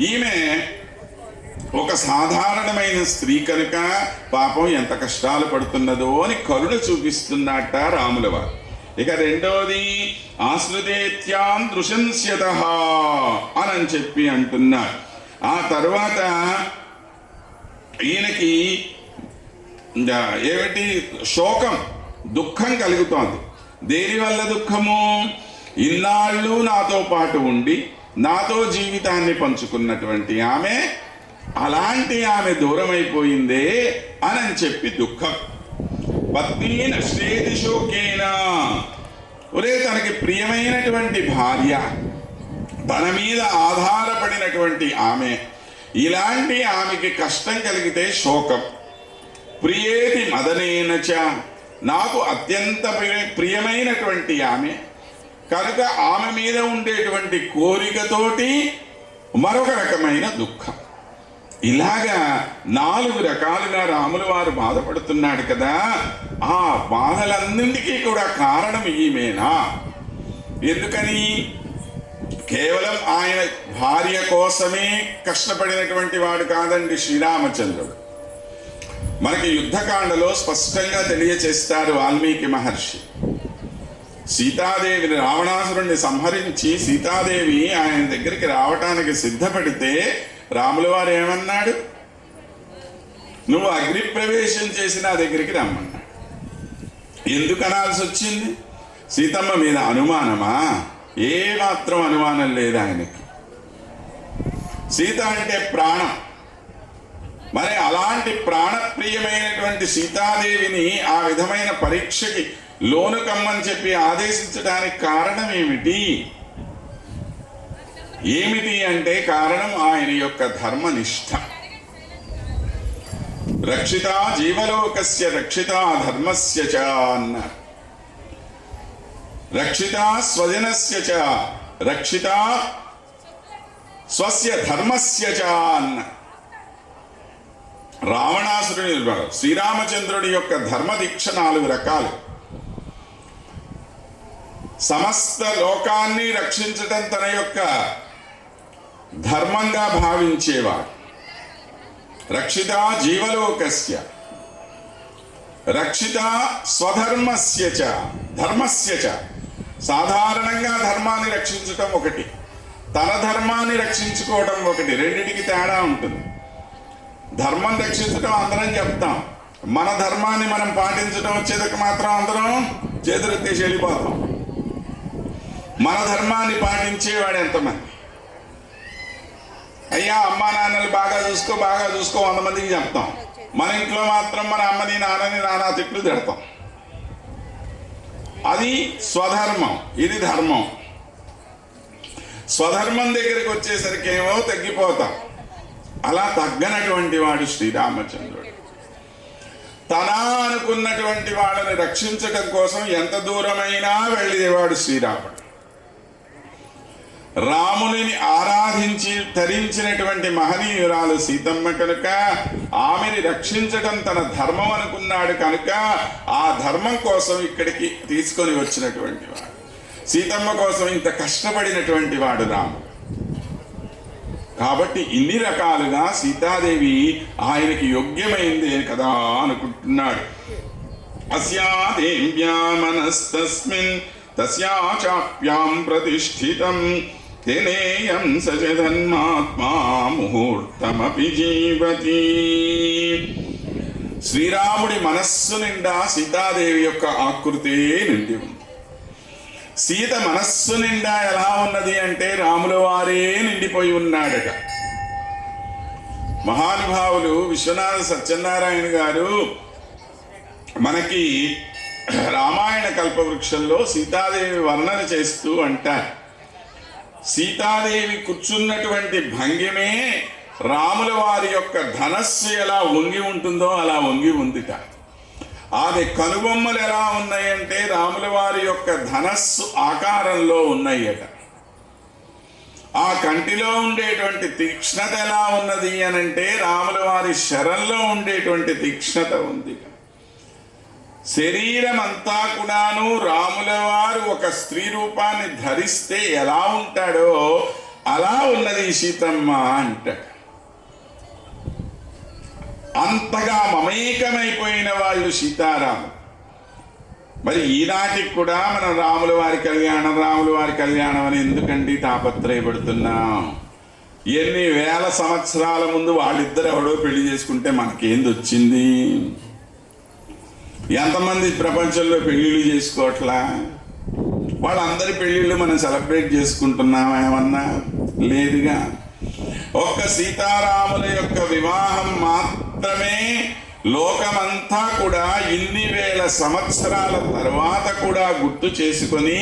ఈమె ఒక సాధారణమైన స్త్రీ కనుక పాపం ఎంత కష్టాలు పడుతున్నదో అని కరుణ చూపిస్తున్నట్ట రాముల వారు. ఇక రెండవది ఆశ్రుతేత్యాం దృశంస్యతః అని చెప్పి అంటున్నారు. ఆ తర్వాత ఈయనకి ఏమిటి శోకం, దుఃఖం కలుగుతోంది. దేని వల్ల దుఃఖము? ఇన్నాళ్ళు నాతో పాటు ఉండి నాతో జీవితాన్ని పంచుకున్నటువంటి ఆమె, అలాంటి ఆమె దూరం అయిపోయిందే అని చెప్పి దుఃఖం. పత్ని నష్టేది శోకేన, ఒరే తనకి ప్రియమైనటువంటి భార్య, తన మీద ఆధారపడినటువంటి ఆమె, ఇలాంటి ఆమెకి కష్టం కలిగితే శోకం. ప్రియేతి మదనేనచ, నాకు అత్యంత ప్రియమైనటువంటి ఆమె కనుక ఆమె మీద ఉండేటువంటి కోరికతోటి మరొక రకమైన దుఃఖం. ఇలాగా 4 రకాలుగా రాముల వారు బాధపడుతున్నాడు కదా. ఆ బాధలన్నింటికీ కూడా కారణం ఈమెనా? ఎందుకని? కేవలం ఆయన భార్య కోసమే కష్టపడినటువంటి వాడు కాదండి శ్రీరామచంద్రుడు. మనకి యుద్ధకాండలో స్పష్టంగా తెలియచేస్తారు వాల్మీకి మహర్షి. సీతాదేవిని, రావణాసురుణ్ణి సంహరించి సీతాదేవి ఆయన దగ్గరికి రావటానికి సిద్ధపడితే రాముల వారు ఏమన్నాడు? నువ్వు అగ్ని ప్రవేశం చేసి నా దగ్గరికి రమ్మన్నాడు. ఎందుకు అనాల్సి వచ్చింది? సీతమ్మ మీద అనుమానమా? ఏ మాత్రం అనుమానం లేదు ఆయనకి. సీత అంటే ప్రాణం. మరి అలాంటి ప్రాణప్రియమైనటువంటి సీతాదేవిని ఆ విధమైన పరీక్షకి లోను కమ్మని చెప్పి ఆదేశించడానికి కారణం ఏమిటి? ఏమిటి అంటే కారణం ఆయన యొక్క ధర్మనిష్ట. రక్షిత జీవలోకస్య రక్షిత ధర్మస్య చ అన్నారు. రక్షిత స్వజనస్య చ రక్షిత స్వస్య ధర్మస్య చ అన్నారు. రావణాసురుని, శ్రీరామచంద్రుడి యొక్క ధర్మదీక్ష 4 రకాలు. సమస్త లోకాన్ని రక్షించటం తన యొక్క ధర్మంగా భావించేవాడు. రక్షిత జీవలోకస్య రక్షిత స్వధర్మస్య చ ధర్మస్య చ. సాధారణంగా ధర్మాన్ని రక్షించటం ఒకటి, తన ధర్మాన్ని రక్షించుకోవటం ఒకటి. రెండిటికి తేడా ఉంటుంది. ధర్మం రక్షించడం అందరం చెప్తాం, మన ధర్మాన్ని మనం పాటించడం వచ్చేదಕ್ಕೆ మాత్రం అందరం చేతులెత్తేసి వెళ్ళిపోతాం. మన ధర్మాన్ని పాటించేవాడు ఎంతమంది? అయ్యా అమ్మా నాన్నలు బాగా చూసుకో 100 మందికి చెప్తాం. మన ఇంట్లో మాత్రం మన అమ్మని నాన్నని నానా తిట్లు తిడతాం. అది స్వధర్మం, ఇది ధర్మం. స్వధర్మం దగ్గరికి వచ్చేసరికి ఏమో తగ్గిపోతాం. అలా తగ్గనటువంటి వాడు శ్రీరామచంద్రుడు. తన అనుకున్నటువంటి వాళ్ళని రక్షించటం కోసం ఎంత దూరమైనా వెళ్ళేవాడు శ్రీరాముడు. రాముని ఆరాధించి తరించినటువంటి మహనీయురాలు సీతమ్మ కనుక ఆమెని రక్షించటం తన ధర్మం అనుకున్నాడు కనుక ఆ ధర్మం కోసం ఇక్కడికి తీసుకొని వచ్చినటువంటి వాడు. సీతమ్మ కోసం ఇంత కష్టపడినటువంటి వాడు రాముడు. కాబట్టి ఇన్ని రకాలుగా సీతాదేవి ఆయనకి యోగ్యమైంది కదా అనుకుంటున్నాడు. అస్యాదేవ్యా మనస్తస్మిన్ తస్యా చాప్యాం ప్రతిష్ఠితం తేనేయం సజధన్మాత్మా ముహూర్తమపి జీవతి. శ్రీరాముడి మనస్సు నిండా సీతాదేవి యొక్క ఆకృతే నిండి ఉంది. సీత మనస్సు నిండా ఎలా ఉన్నది అంటే రాముల వారే నిండిపోయి ఉన్నాడట. మహానుభావులు విశ్వనాథ సత్యనారాయణ గారు మనకి రామాయణ కల్పవృక్షంలో సీతాదేవి వర్ణన చేస్తూ అంటారు. సీతాదేవి కూర్చున్నటువంటి భంగిమే రాముల వారి యొక్క ధనస్సు ఎలా వంగి ఉంటుందో అలా వంగి ఉందిట. ఆమె కనుబొమ్మలు ఎలా ఉన్నాయంటే రాముల వారి యొక్క ధనస్సు ఆకారంలో ఉన్నాయట. ఆ కంటిలో ఉండేటువంటి తీక్ష్ణత ఎలా ఉన్నది అనంటే రాముల వారి శరంలో ఉండేటువంటి తీక్ష్ణత ఉంది. శరీరం అంతా కూడాను రాముల వారు ఒక స్త్రీ రూపాన్ని ధరిస్తే ఎలా ఉంటాడో అలా ఉన్నది సీతమ్మ అంటాడు. అంతగా మమేకమైపోయిన వాళ్ళు సీతారాము. మరి ఈనాటికి కూడా మనం రాముల వారి కళ్యాణం అని ఎందుకండి తాపత్రయపడుతున్నాం? ఎన్ని వేల సంవత్సరాల ముందు వాళ్ళిద్దరు ఎవడో పెళ్లి చేసుకుంటే మనకేంది వచ్చింది? ఎంతమంది ప్రపంచంలో పెళ్లిళ్ళు చేసుకోవట్లా? వాళ్ళందరి పెళ్లిళ్ళు మనం సెలబ్రేట్ చేసుకుంటున్నామా? ఏమన్నా లేదుగా. ఒక్క సీతారాముల యొక్క వివాహం మాత్రమే లోకమంతా కూడా ఇన్ని వేల సంవత్సరాల తర్వాత కూడా గుర్తు చేసుకొని,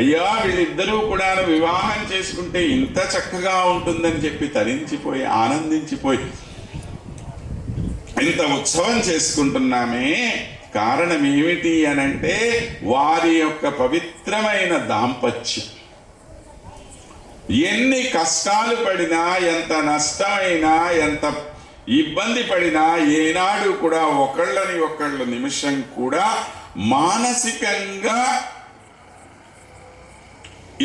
అయ్యా వీళ్ళిద్దరూ కూడా వివాహం చేసుకుంటే ఇంత చక్కగా ఉంటుందని చెప్పి తరించిపోయి ఆనందించిపోయి ఇంత ఉత్సవం చేసుకుంటున్నామే. కారణం ఏమిటి అనంటే వారి యొక్క పవిత్రమైన దాంపత్యం. ఎన్ని కష్టాలు పడినా, ఎంత నష్టమైనా, ఎంత ఇబ్బంది పడినా ఏనాడు కూడా ఒకళ్ళని ఒకళ్ళు నిమిషం కూడా మానసికంగా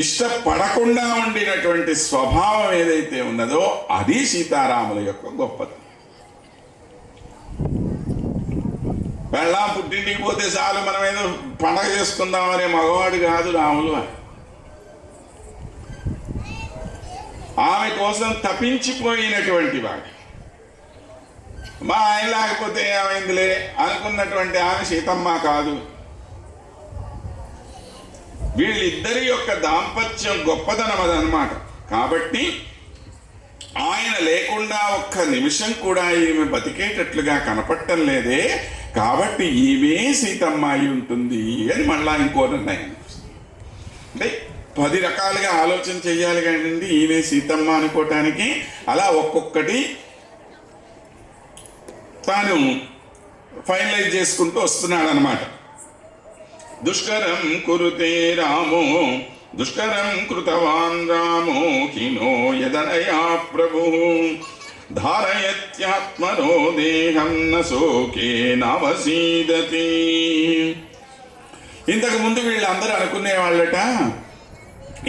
ఇష్టపడకుండా ఉండినటువంటి స్వభావం ఏదైతే ఉన్నదో అది సీతారాముల యొక్క గొప్పతనం. పెళ్ళాం పుట్టింటికి పోతే చాలు మనం ఏదో పండగ చేసుకుందామనే మగవాడు కాదు రాములు. ఆమె కోసం తపించిపోయినటువంటి వాడు. మా ఆయన లేకపోతే ఏమైందిలే అనుకున్నటువంటి ఆమె సీతమ్మ కాదు. వీళ్ళిద్దరి యొక్క దాంపత్యం గొప్పదనం అదనమాట. కాబట్టి ఆయన లేకుండా ఒక్క నిమిషం కూడా ఈమె బతికేటట్లుగా కనపడటం లేదే, కాబట్టి ఈమె సీతమ్మ అయి ఉంటుంది అని మళ్ళా ఇంకో నిర్ణయం. అంటే 10 రకాలుగా ఆలోచన చెయ్యాలి కానీ ఈమె సీతమ్మ అనుకోవటానికి అలా ఒక్కొక్కటి తాను ఫైనలైజ్ చేసుకుంటూ వస్తున్నాడు అనమాట. దుష్కరం కురుతే రామో దుష్కరం కృతవాన్ రామో కినో యదనయా ప్రభు ధారయత్యాత్మనో దేహం నశోకే నవసీదతి. ఇంతకు ముందు వీళ్ళందరూ అనుకునేవాళ్ళట,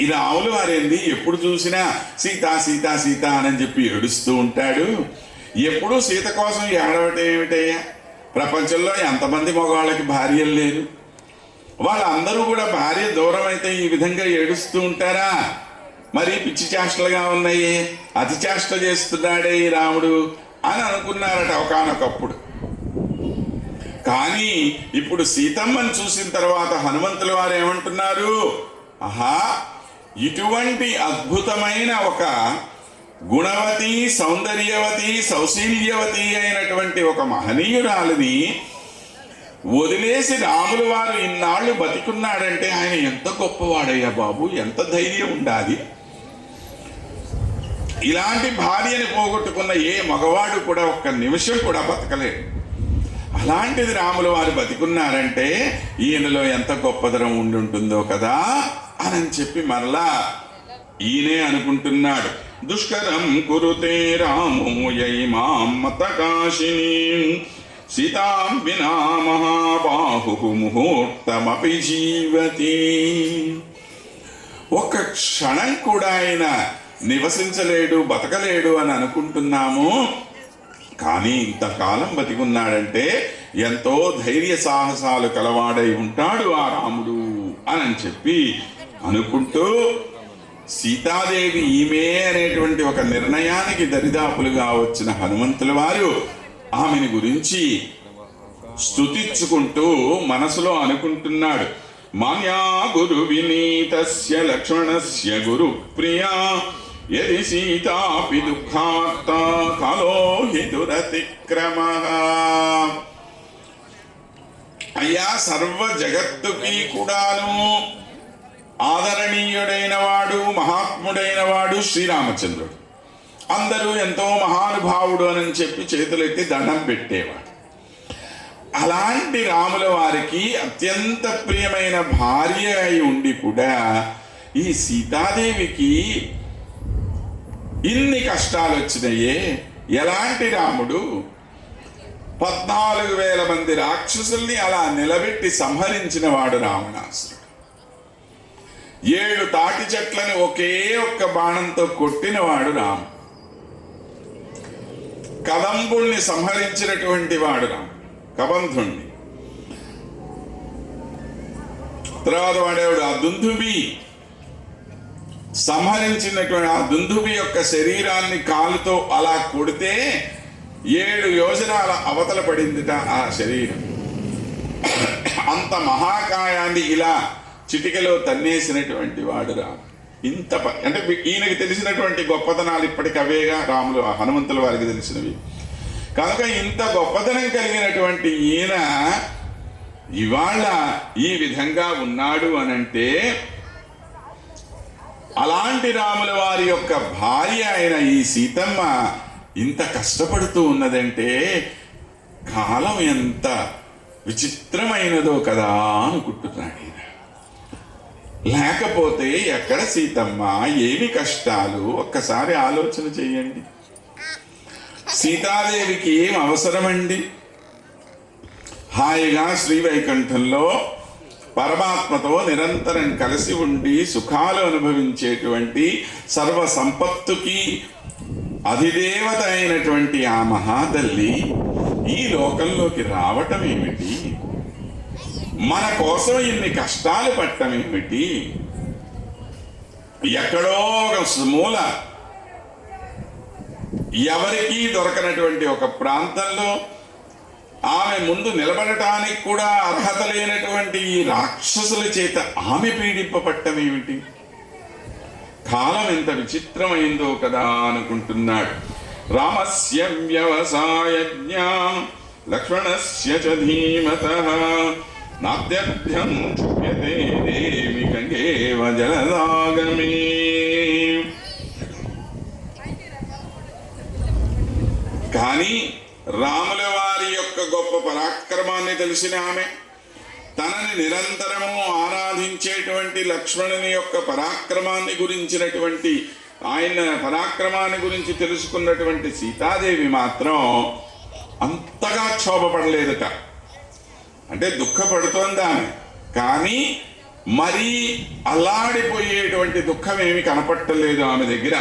ఈ రాములు వారేంది ఎప్పుడు చూసినా సీతా సీతా సీత అని చెప్పి ఏడుస్తూ ఉంటాడు, ఎప్పుడూ సీత కోసం ఏడవటం ఏమిటయ్యా? ప్రపంచంలో ఎంతమంది మగవాళ్ళకి భార్యలు లేరు? వాళ్ళందరూ కూడా భార్య దూరం అయితే ఈ విధంగా ఏడుస్తూ ఉంటారా? మరి పిచ్చి చేష్టలుగా ఉన్నాయి, అతి చేష్ట చేస్తున్నాడే ఈ రాముడు అని అనుకున్నారట ఒకానొకప్పుడు. కానీ ఇప్పుడు సీతమ్మని చూసిన తర్వాత హనుమంతుల వారు ఏమంటున్నారు? ఆహా, ఇటువంటి అద్భుతమైన ఒక గుణవతి, సౌందర్యవతి, సౌశీల్యవతి అయినటువంటి ఒక మహనీయురాలిని వదిలేసి రాముల వారు ఇన్నాళ్ళు బతికున్నాడంటే ఆయన ఎంత గొప్పవాడయ్యా బాబు, ఎంత ధైర్యం ఉండాలి. ఇలాంటి భార్యని పోగొట్టుకున్న ఏ మగవాడు కూడా ఒక్క నిమిషం కూడా బతకలేడు. అలాంటిది రాముల వారు బతికున్నారంటే ఈయనలో ఎంత గొప్పదనం ఉండుంటుందో కదా అని చెప్పి మరలా ఈయనే అనుకుంటున్నాడు. దుష్కరం కురుతే రామో యైమాం మతకాశిని సీతాం వినా మహాబాహు ముహూర్తమపి జీవతి. ఒక్క క్షణం కూడా ఆయన నివసించలేడు, బతకలేడు అని అనుకుంటున్నాము. కానీ ఇంతకాలం బతికున్నాడంటే ఎంతో ధైర్య సాహసాలు కలవాడై ఉంటాడు ఆ రాముడు అని చెప్పి అనుకుంటూ సీతాదేవి ఈమె అనేటువంటి ఒక నిర్ణయానికి దరిదాపులుగా వచ్చిన హనుమంతుల వారు ఆమెని గురించి స్తుతించుకుంటూ మనసులో అనుకుంటున్నాడు. మాన్యా గురు వినీతస్య లక్ష్మణస్య గురు ప్రియా యది సీతాపి దుఃఖార్త కాలో హి దురతిక్రమః. అయ్యా, సర్వ జగత్తుకి కూడాను ఆదరణీయుడైన వాడు, మహాత్ముడైన వాడు శ్రీరామచంద్రుడు. అందరూ ఎంతో మహానుభావుడు అని చెప్పి చేతులెత్తి దండం పెట్టేవాడు. అలాంటి రాముల వారికి అత్యంత ప్రియమైన భార్య అయి ఉండి కూడా ఈ సీతాదేవికి ఇన్ని కష్టాలు వచ్చినాయే. ఎలాంటి రాముడు 14,000 మంది రాక్షసుల్ని అలా నిలబెట్టి సంహరించిన వాడు రావణాసురుడు. 7 తాటి చెట్లను ఒకే ఒక్క బాణంతో కొట్టినవాడు రాముడు. కదంబుల్ని సంహరించినటువంటి వాడు రాముడు, కబంధుణ్ణి. తర్వాత వాడేవాడు ఆ దుందుబి సంహరించినటువంటి ఆ దుందుబి యొక్క శరీరాన్ని కాలుతో అలా కొడితే 7 యోజనాల అవతల పడిందిట ఆ శరీరం. అంత మహాకాయాన్ని ఇలా చిటికలో తన్నేసినటువంటి వాడు రాముడు. ఇంత అంటే ఈయనకి తెలిసినటువంటి గొప్పతనాలు ఇప్పటికి అవేగా రాములు హనుమంతుల వారికి తెలిసినవి. కనుక ఇంత గొప్పతనం కలిగినటువంటి ఈయన ఇవాళ ఈ విధంగా ఉన్నాడు అనంటే, అలాంటి రాముల వారి యొక్క భార్య అయిన ఈ సీతమ్మ ఇంత కష్టపడుతూ ఉన్నదంటే కాలం ఎంత విచిత్రమైనదో కదా అనుకుంటున్నాడు ఈయన. లేకపోతే ఎక్కడ సీతమ్మ, ఏమి కష్టాలు ఒక్కసారి ఆలోచన చెయ్యండి. సీతాదేవికి ఏం అవసరమండి? హాయిగా శ్రీవైకుంఠంలో పరమాత్మతో నిరంతరం కలిసి ఉండి సుఖాలు అనుభవించేటువంటి సర్వ సంపత్తుకి అధిదేవత అయినటువంటి ఆ మహాతల్లి ఈ లోకంలోకి రావటం ఏమిటి? మన కోసం ఇన్ని కష్టాలు పట్టడం ఏమిటి? ఎక్కడో ఒక మూల ఎవరికీ దొరకనటువంటి ఒక ప్రాంతంలో ఆమె ముందు నిలబడటానికి కూడా అర్హత లేనటువంటి ఈ రాక్షసుల చేత ఆమె పీడింపబట్టం ఏమిటి? కాలం ఎంత విచిత్రమైందో కదా అనుకుంటున్నాడు. రామస్య వ్యవసాయజ్ఞాం లక్ష్మణస్య చ ధీమతః నాద్యభ్యం క్షుభ్యతే దేవి గంగేవ జలదాగమే. కానీ రాముల వారి యొక్క గొప్ప పరాక్రమాన్ని తెలిసిన ఆమె, తనని నిరంతరము ఆరాధించేటువంటి లక్ష్మణుని యొక్క పరాక్రమాన్ని గురించినటువంటి ఆయన పరాక్రమాన్ని గురించి తెలుసుకున్నటువంటి సీతాదేవి మాత్రం అంతగా క్షోభపడలేదట. అంటే దుఃఖపడుతోంది ఆమె, కానీ మరీ అల్లాడిపోయేటువంటి దుఃఖం ఏమి కనపట్టలేదు ఆమె దగ్గర.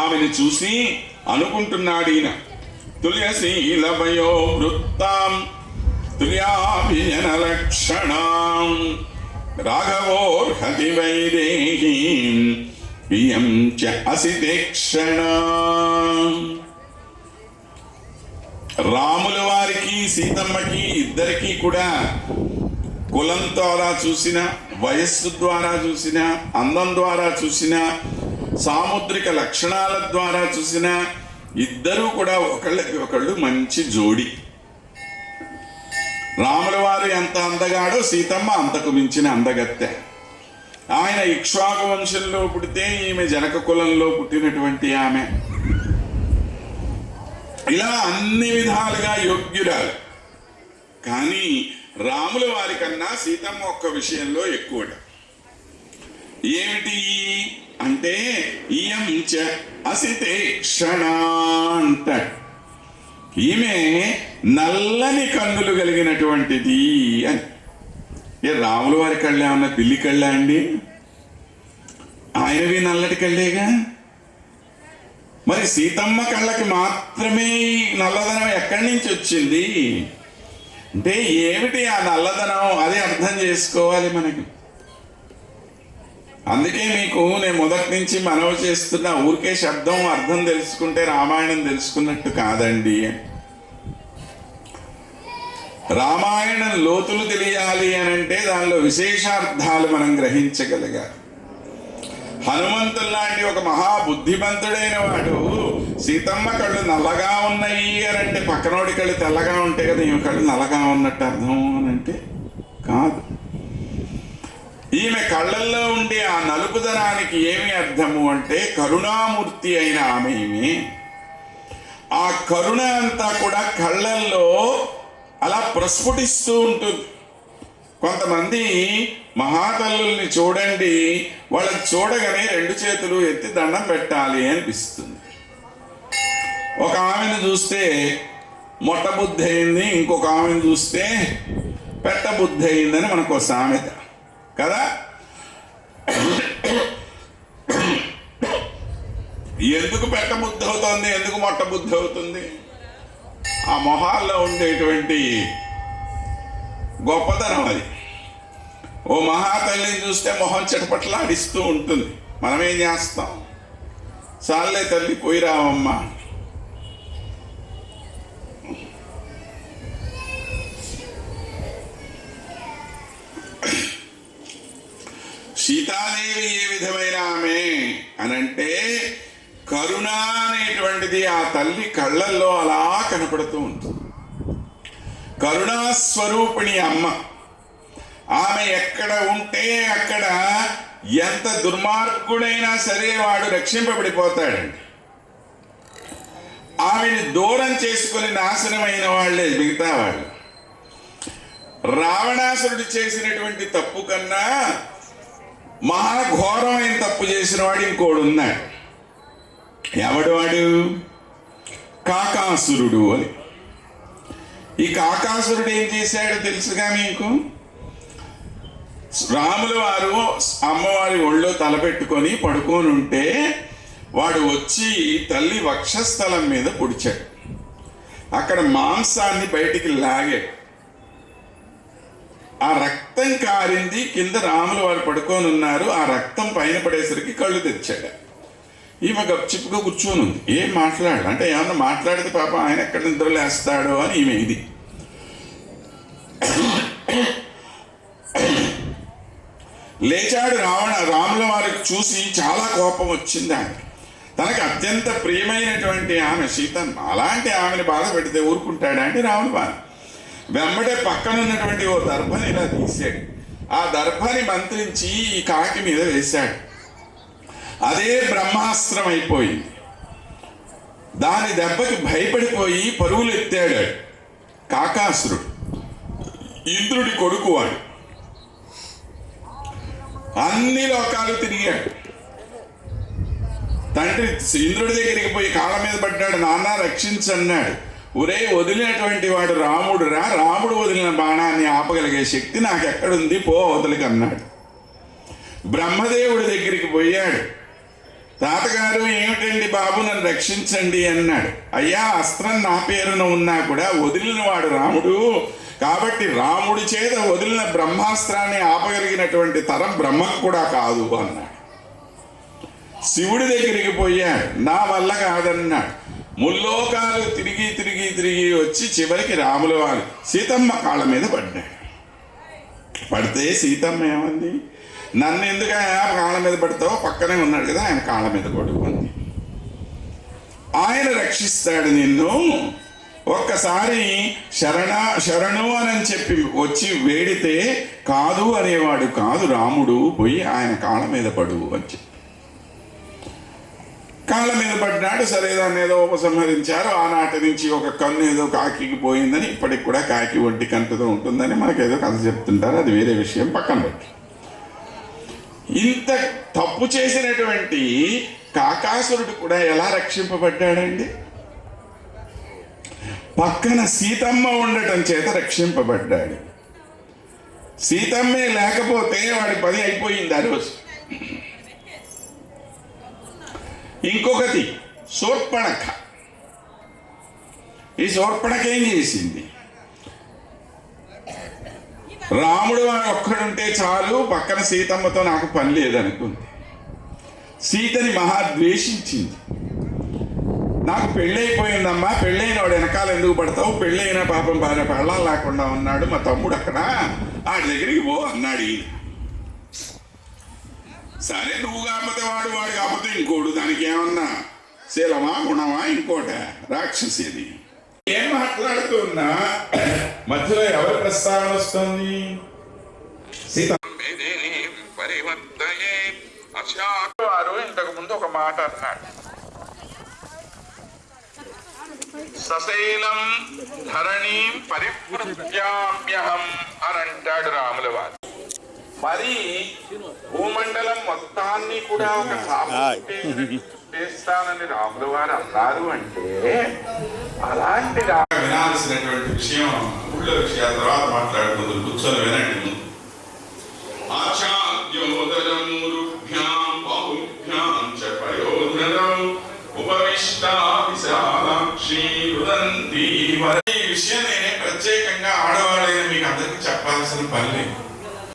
ఆమెను చూసి అనుకుంటున్నాడు ఈయన, తుల్యశీలభయో వృత్తాం తుల్యాభిజన లక్షణాం రాఘవోర్హతి వైదేహీం ప్రియం చ అసితేక్షణాం. రాముల వారికి సీతమ్మకి ఇద్దరికీ కూడా కులం ద్వారా చూసిన, వయస్సు ద్వారా చూసిన, అందం ద్వారా చూసిన, సాముద్రిక లక్షణాల ద్వారా చూసిన ఇద్దరూ కూడా ఒకళ్ళకి ఒకళ్ళు మంచి జోడి. రాముల వారు ఎంత అందగాడో సీతమ్మ అంతకు మించిన అందగత్తె. ఆయన ఇక్ష్వాకు వంశంలో పుడితే ఈమె జనక కులంలో పుట్టినటువంటి ఆమె. ఇలా అన్ని విధాలుగా యోగ్యురాలు. కానీ రాముల వారి కన్నా సీతమ్మ ఒక్క విషయంలో ఎక్కువ. ఏమిటి అంటే ఇయం చ అసితేక్షణ అంటాడు. ఈమె నల్లని కన్నులు కలిగినటువంటిది అని. రాముల వారి కళ్ళే ఉన్న పిల్లి కళ్ళ అండి? ఆయనవి నల్లటి కళ్ళేగా. మరి సీతమ్మ కళ్ళకి మాత్రమే ఈ నల్లదనం ఎక్కడి నుంచి వచ్చింది అంటే ఏమిటి ఆ నల్లదనం? అది అర్థం చేసుకోవాలి మనకి. అందుకే మీకు నేను మొదటి నుంచి మనవి చేస్తున్న, ఊరికే శబ్దం అర్థం తెలుసుకుంటే రామాయణం తెలుసుకున్నట్టు కాదండి. రామాయణం లోతులు తెలియాలి అని అంటే దానిలో విశేషార్థాలు మనం గ్రహించగలగాలి. హనుమంతుడు లాంటి ఒక మహాబుద్ధిమంతుడైన వాడు సీతమ్మ కళ్ళు నల్లగా ఉన్నాయి అని అంటే పక్కనోడి కళ్ళు తెల్లగా ఉంటాయి కదా, ఈమె కళ్ళు నల్లగా ఉన్నట్టు అర్థం అని అంటే కాదు. ఈమె కళ్ళల్లో ఉండే ఆ నలుపుదనానికి ఏమి అర్థము అంటే కరుణామూర్తి అయిన ఆమె. ఈమె ఆ కరుణ అంతా కూడా కళ్ళల్లో అలా ప్రస్ఫుటిస్తూ ఉంటుంది. కొంతమంది మహాతల్లుల్ని చూడండి, వాళ్ళని చూడగానే 2 చేతులు ఎత్తి దండం పెట్టాలి అనిపిస్తుంది. ఒక ఆమెను చూస్తే మొట్ట బుద్ధి అయింది, ఇంకొక ఆమెను చూస్తే పెట్ట బుద్ధి అయిందని మనకు సామెత కదా. ఎందుకు పెట్టబుద్ధి అవుతుంది, ఎందుకు మొట్టబుద్ధి అవుతుంది? ఆ మొహాల్లో ఉండేటువంటి గొప్పతనం అది. ఓ మహాతల్లిని చూస్తే మొహం చిటపట్లాడిస్తూ ఉంటుంది. మనం ఏం చేస్తాం? చాలే తల్లి పోయి రావమ్మా. సీతాదేవి ఏ విధమైన ఆమె అనంటే కరుణ అనేటువంటిది ఆ తల్లి కళ్ళల్లో అలా కనపడుతూ ఉంటుంది. కరుణాస్వరూపిణి అమ్మ. ఆమె ఎక్కడ ఉంటే అక్కడ ఎంత దుర్మార్గుడైనా సరే వాడు రక్షింపబడిపోతాడండి. ఆమెను దూరం చేసుకుని నాశనమైన వాళ్ళే మిగతా వాళ్ళు. రావణాసురుడు చేసినటువంటి తప్పు కన్నా మహాఘోరమైన తప్పు చేసిన వాడు ఇంకోడు ఉన్నాడు. ఎవడు వాడు? కాకాసురుడు అని. ఈ కాకాసురుడు ఏం చేశాడో తెలుసుగా మీకు? రాముల వారు అమ్మవారి ఒళ్ళో తలపెట్టుకొని పడుకొని ఉంటే వాడు వచ్చి తల్లి వక్షస్థలం మీద పొడిచాడు. అక్కడ మాంసాన్ని బయటికి లాగాడు. ఆ రక్తం కారింది. కింద రాముల వారు పడుకొని ఉన్నారు. ఆ రక్తం పైన పడేసరికి కళ్ళు తెచ్చాడు. ఈమె గప్చిప్గా కూర్చొని ఉంది. ఏం మాట్లాడు అంటే ఏమన్నా మాట్లాడితే పాప ఆయన ఎక్కడ నిద్రలేస్తాడో అని ఈమె ఇది. లేచాడు రాముల వారికి చూసి చాలా కోపం వచ్చింది ఆయన. తనకు అత్యంత ప్రియమైనటువంటి ఆమె సీతమ్మ. అలాంటి ఆమెను బాధ పెడితే ఊరుకుంటాడా అంటే రాముల వారు వెంబడే పక్కన ఉన్నటువంటి ఓ దర్భని ఇలా తీసాడు. ఆ దర్భని మంత్రించి ఈ కాకి మీద వేశాడు. అదే బ్రహ్మాస్త్రం అయిపోయింది. దాని దెబ్బకి భయపడిపోయి పరుగులు ఎత్తాడు కాకాసురుడు. ఇంద్రుడి కొడుకు వాడు. అన్ని లోకాలు తిరిగాడు. తండ్రి ఇంద్రుడి దగ్గరికి పోయి కాళ్ళ మీద పడ్డాడు. నాన్న రక్షించన్నాడు. ఒరే వదిలినటువంటి వాడు రాముడురా. రాముడు వదిలిన బాణాన్ని ఆపగలిగే శక్తి నాకు ఎక్కడుంది, పో వదిలికి అన్నాడు. బ్రహ్మదేవుడి దగ్గరికి పోయాడు. తాతగారు ఏమిటండి బాబు నన్ను రక్షించండి అన్నాడు. అయ్యా అస్త్రం నా పేరున ఉన్నా కూడా వదిలిన వాడు రాముడు, కాబట్టి రాముడి చేత వదిలిన బ్రహ్మాస్త్రాన్ని ఆపగలిగినటువంటి తరం బ్రహ్మకు కూడా కాదు అన్నాడు. శివుడి దగ్గరికి పోయాడు. నా వల్ల కాదన్నాడు. ముల్లోకాలు తిరిగి తిరిగి తిరిగి వచ్చి చివరికి రాముల వారు సీతమ్మ కాళ్ళ మీద పడ్డాడు. పడితే సీతమ్మ ఏమంది? నన్ను ఎందుకు కాళ్ళ మీద పడతావో, పక్కనే ఉన్నాడు కదా ఆయన కాళ్ళ మీద పడుకుంది. ఆయన రక్షిస్తాడు నిన్ను. ఒక్కసారి శరణు అని చెప్పి వచ్చి వేడితే కాదు అనేవాడు కాదు రాముడు. పోయి ఆయన కాళ్ళ మీద పడు అని చెప్పి కాళ్ళ మీద పడ్డాడు. సరే దాన్ని ఏదో ఉపసంహరించారు. ఆనాటి నుంచి ఒక కన్ను ఏదో కాకికి పోయిందని, ఇప్పటికి కూడా కాకి ఒంటి కంటుతో ఉంటుందని మనకేదో కథ చెప్తుంటారు. అది వేరే విషయం, పక్కన పెట్టి. ఇంత తప్పు చేసినటువంటి కాకాసురుడు కూడా ఎలా రక్షింపబడ్డాడండి? పక్కన సీతమ్మ ఉండటం చేత రక్షింపబడ్డాడు. సీతమ్మే లేకపోతే వాడి పని అయిపోయింది ఆ రోజు. ఇంకొకటి శూర్పణఖ. ఈ శూర్పణఖ ఏం చేసింది? రాముడు ఒక్కడుంటే చాలు, పక్కన సీతమ్మతో నాకు పని లేదనుకుంది. సీతని మహాద్వేషించింది. నాకు పెళ్ళైపోయిందమ్మా, పెళ్ళైన వాడు వెనకాల ఎందుకు పడతావు, పెళ్ళైన పాపం భార్య పెళ్ళం లేకుండా ఉన్నాడు, మా తమ్ముడు అక్కడ, వాడి దగ్గరికి పో అన్నాడు. సరే నువ్వు కాకపోతే వాడు, వాడు కాకపోతే ఇంకోడు, దానికి ఏమన్నా శీలమా గుణమా ఇంకోట రాక్షసిది. ఏం మాట్లాడుతున్నా మధ్యలో ఎవరి ప్రస్తావన వస్తుంది? వారు ఇంతకు ముందు ఒక మాట అన్నాడు. సశైలం ధరణీం పరిపృత్యామ్యహం అని అంటాడు రాముల వారు. మరి భూమండలం మొత్తాన్ని కూడా ఒక చేస్తానని రాముల వారు అన్నారు అంటే అలాంటి వినాల్సినటువంటి విషయం ఊళ్ళో విషయాల తర్వాత మాట్లాడుకుంటూ కూర్చొని వినండి. ఆచార్యోదయం